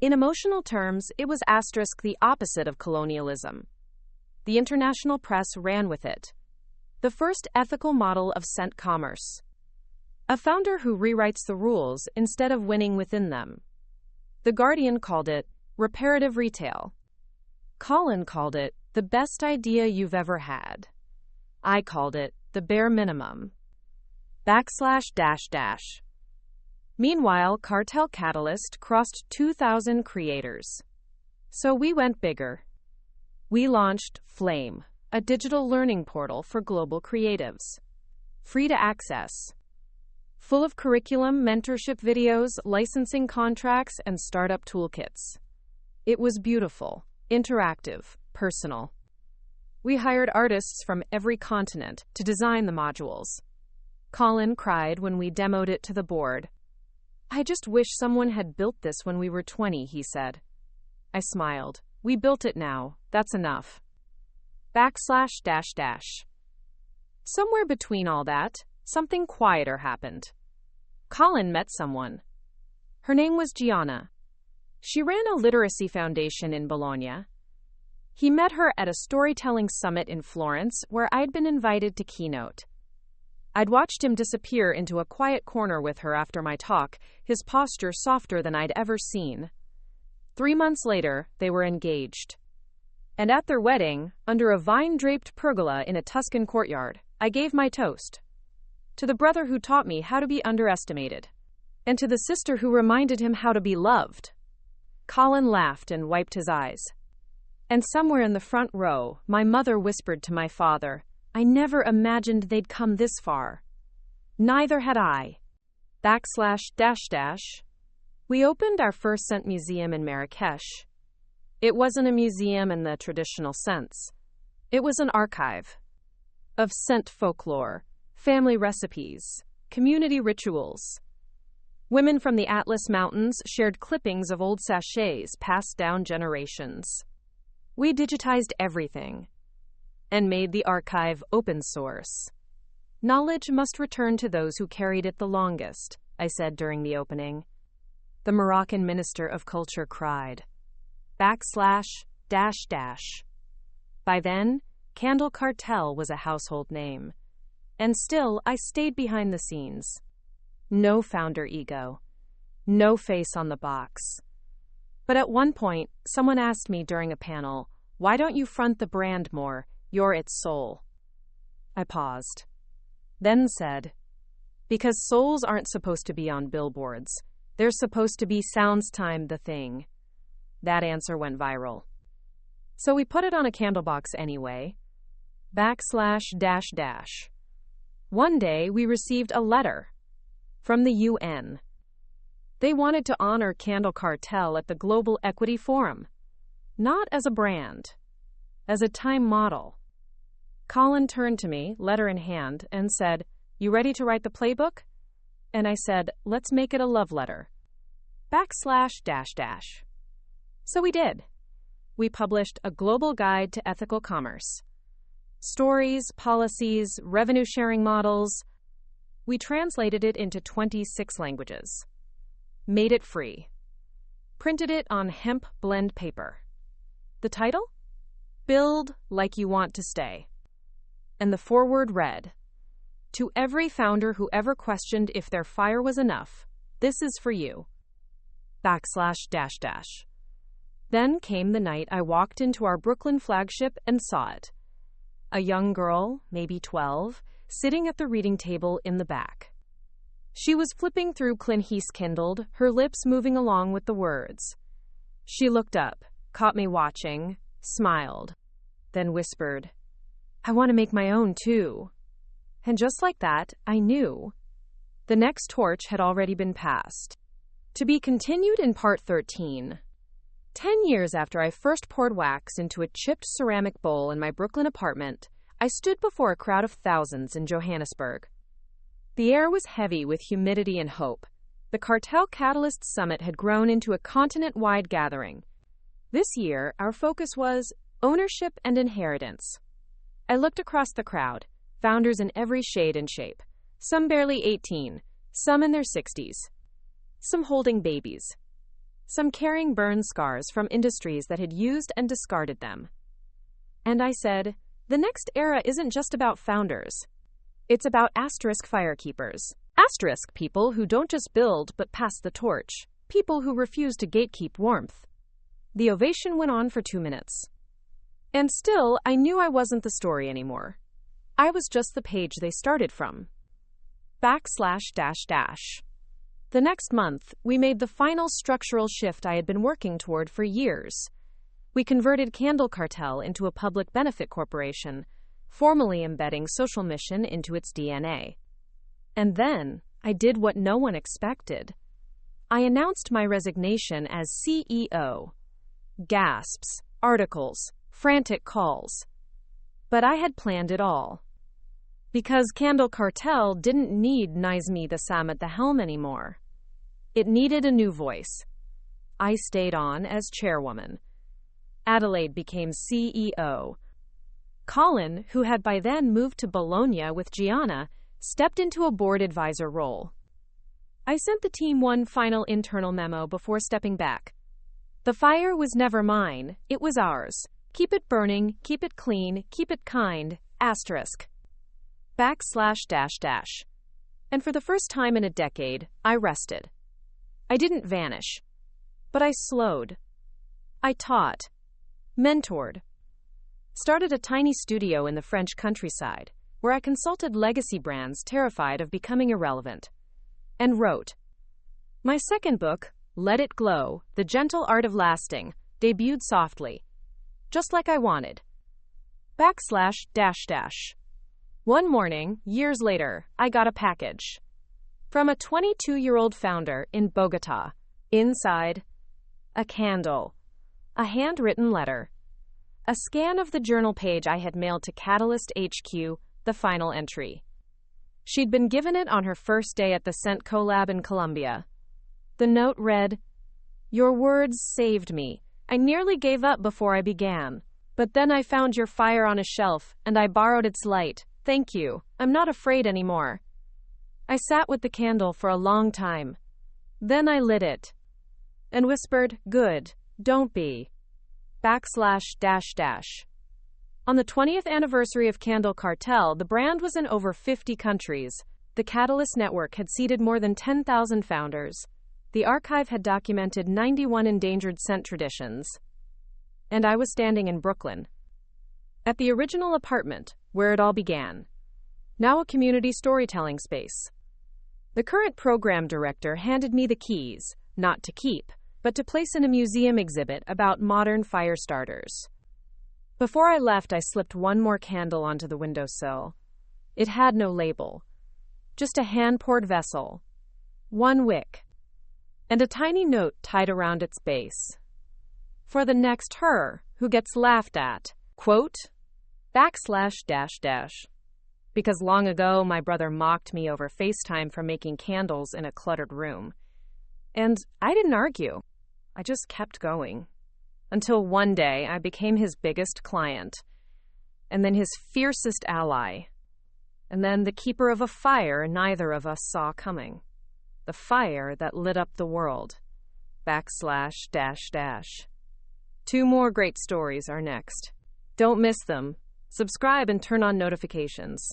In emotional terms, it was the opposite of colonialism. The international press ran with it. The first ethical model of scent commerce. A founder who rewrites the rules instead of winning within them. The Guardian called it reparative retail. Colin called it the best idea you've ever had. I called it the bare minimum. // Meanwhile, Cartel Catalyst crossed 2,000 creators. So we went bigger. We launched Flame, a digital learning portal for global creatives. Free to access. Full of curriculum, mentorship videos, licensing contracts, and startup toolkits. It was beautiful, interactive, personal. We hired artists from every continent to design the modules. Colin cried when we demoed it to the board. I just wish someone had built this when we were 20, he said. I smiled. We built it now. That's enough. // Somewhere between all that, something quieter happened. Colin met someone. Her name was Gianna. She ran a literacy foundation in Bologna. He met her at a storytelling summit in Florence where I'd been invited to keynote. I'd watched him disappear into a quiet corner with her after my talk, his posture softer than I'd ever seen. 3 months later, they were engaged. And at their wedding, under a vine-draped pergola in a Tuscan courtyard, I gave my toast. To the brother who taught me how to be underestimated. And to the sister who reminded him how to be loved. Colin laughed and wiped his eyes. And somewhere in the front row, my mother whispered to my father, I never imagined they'd come this far. Neither had I. // We opened our first scent museum in Marrakesh. It wasn't a museum in the traditional sense. It was an archive of scent folklore, family recipes, community rituals. Women from the Atlas Mountains shared clippings of old sachets passed down generations. We digitized everything and made the archive open source. Knowledge must return to those who carried it the longest, I said during the opening. The Moroccan Minister of Culture cried. // By then, Candle Cartel was a household name. And still, I stayed behind the scenes. No founder ego. No face on the box. But at one point, someone asked me during a panel, why don't you front the brand more? You're its soul. I paused. Then said, because souls aren't supposed to be on billboards. They're supposed to be sounds time the thing. That answer went viral. So we put it on a candle box anyway. // One day we received a letter from the UN. They wanted to honor Candle Cartel at the Global Equity Forum. Not as a brand, as a time model. Colin turned to me, letter in hand, and said, you ready to write the playbook? And I said, let's make it a love letter. // So we did. We published a global guide to ethical commerce. Stories, policies, revenue-sharing models. We translated it into 26 languages. Made it free. Printed it on hemp blend paper. The title? Build like you want to stay. And the foreword read, to every founder who ever questioned if their fire was enough, this is for you. // Then came the night I walked into our Brooklyn flagship and saw it. A young girl, maybe 12, sitting at the reading table in the back. She was flipping through Clint Eastwood Kindled, her lips moving along with the words. She looked up, caught me watching, smiled, then whispered, I want to make my own too. And just like that, I knew. The next torch had already been passed. To be continued in part 13. 10 years after I first poured wax into a chipped ceramic bowl in my Brooklyn apartment, I stood before a crowd of thousands in Johannesburg. The air was heavy with humidity and hope. the Cartel Catalyst Summit had grown into a continent-wide gathering. This year, our focus was ownership and inheritance. I looked across the crowd, founders in every shade and shape, some barely 18, some in their 60s, some holding babies, some carrying burn scars from industries that had used and discarded them. And I said, the next era isn't just about founders. It's about asterisk firekeepers. Asterisk people who don't just build but pass the torch. People who refuse to gatekeep warmth. The ovation went on for 2 minutes. And still, I knew I wasn't the story anymore. I was just the page they started from. //. The next month, we made the final structural shift I had been working toward for years. We converted Candle Cartel into a public benefit corporation, formally embedding social mission into its DNA. And then, I did what no one expected. I announced my resignation as CEO. Gasps, articles, frantic calls. But I had planned it all. Because Candle Cartel didn't need Naizmi the Sam at the helm anymore. It needed a new voice. I stayed on as chairwoman. Adelaide became CEO. Colin, who had by then moved to Bologna with Gianna, stepped into a board advisor role. I sent the team one final internal memo before stepping back. The fire was never mine, it was ours. Keep it burning, keep it clean, keep it kind, asterisk. //. And for the first time in a decade, I rested. I didn't vanish. But I slowed. I taught. Mentored. Started a tiny studio in the French countryside, where I consulted legacy brands terrified of becoming irrelevant. And wrote. My second book, Let It Glow, The Gentle Art of Lasting, debuted softly. Just like I wanted. //. One morning, years later, I got a package. From a 22-year-old founder in Bogota. Inside, a candle. A handwritten letter. A scan of the journal page I had mailed to Catalyst HQ, the final entry. She'd been given it on her first day at the Scent Collab in Colombia. The note read, Your words saved me. I nearly gave up before I began. But then I found your fire on a shelf, and I borrowed its light. Thank you. I'm not afraid anymore. I sat with the candle for a long time. Then I lit it. And whispered, Good, don't be. //. On the 20th anniversary of Candle Cartel, the brand was in over 50 countries. The Catalyst Network had seeded more than 10,000 founders. The archive had documented 91 endangered scent traditions. And I was standing in Brooklyn. At the original apartment, where it all began. Now a community storytelling space. The current program director handed me the keys, not to keep, but to place in a museum exhibit about modern fire starters. Before I left, I slipped one more candle onto the windowsill. It had no label. Just a hand-poured vessel. One wick. And a tiny note tied around its base. For the next her, who gets laughed at. Quote, //. Because long ago, my brother mocked me over FaceTime for making candles in a cluttered room. And I didn't argue. I just kept going. Until one day, I became his biggest client. And then his fiercest ally. And then the keeper of a fire neither of us saw coming. The fire that lit up the world. //. 2 more great stories are next. Don't miss them. Subscribe and turn on notifications.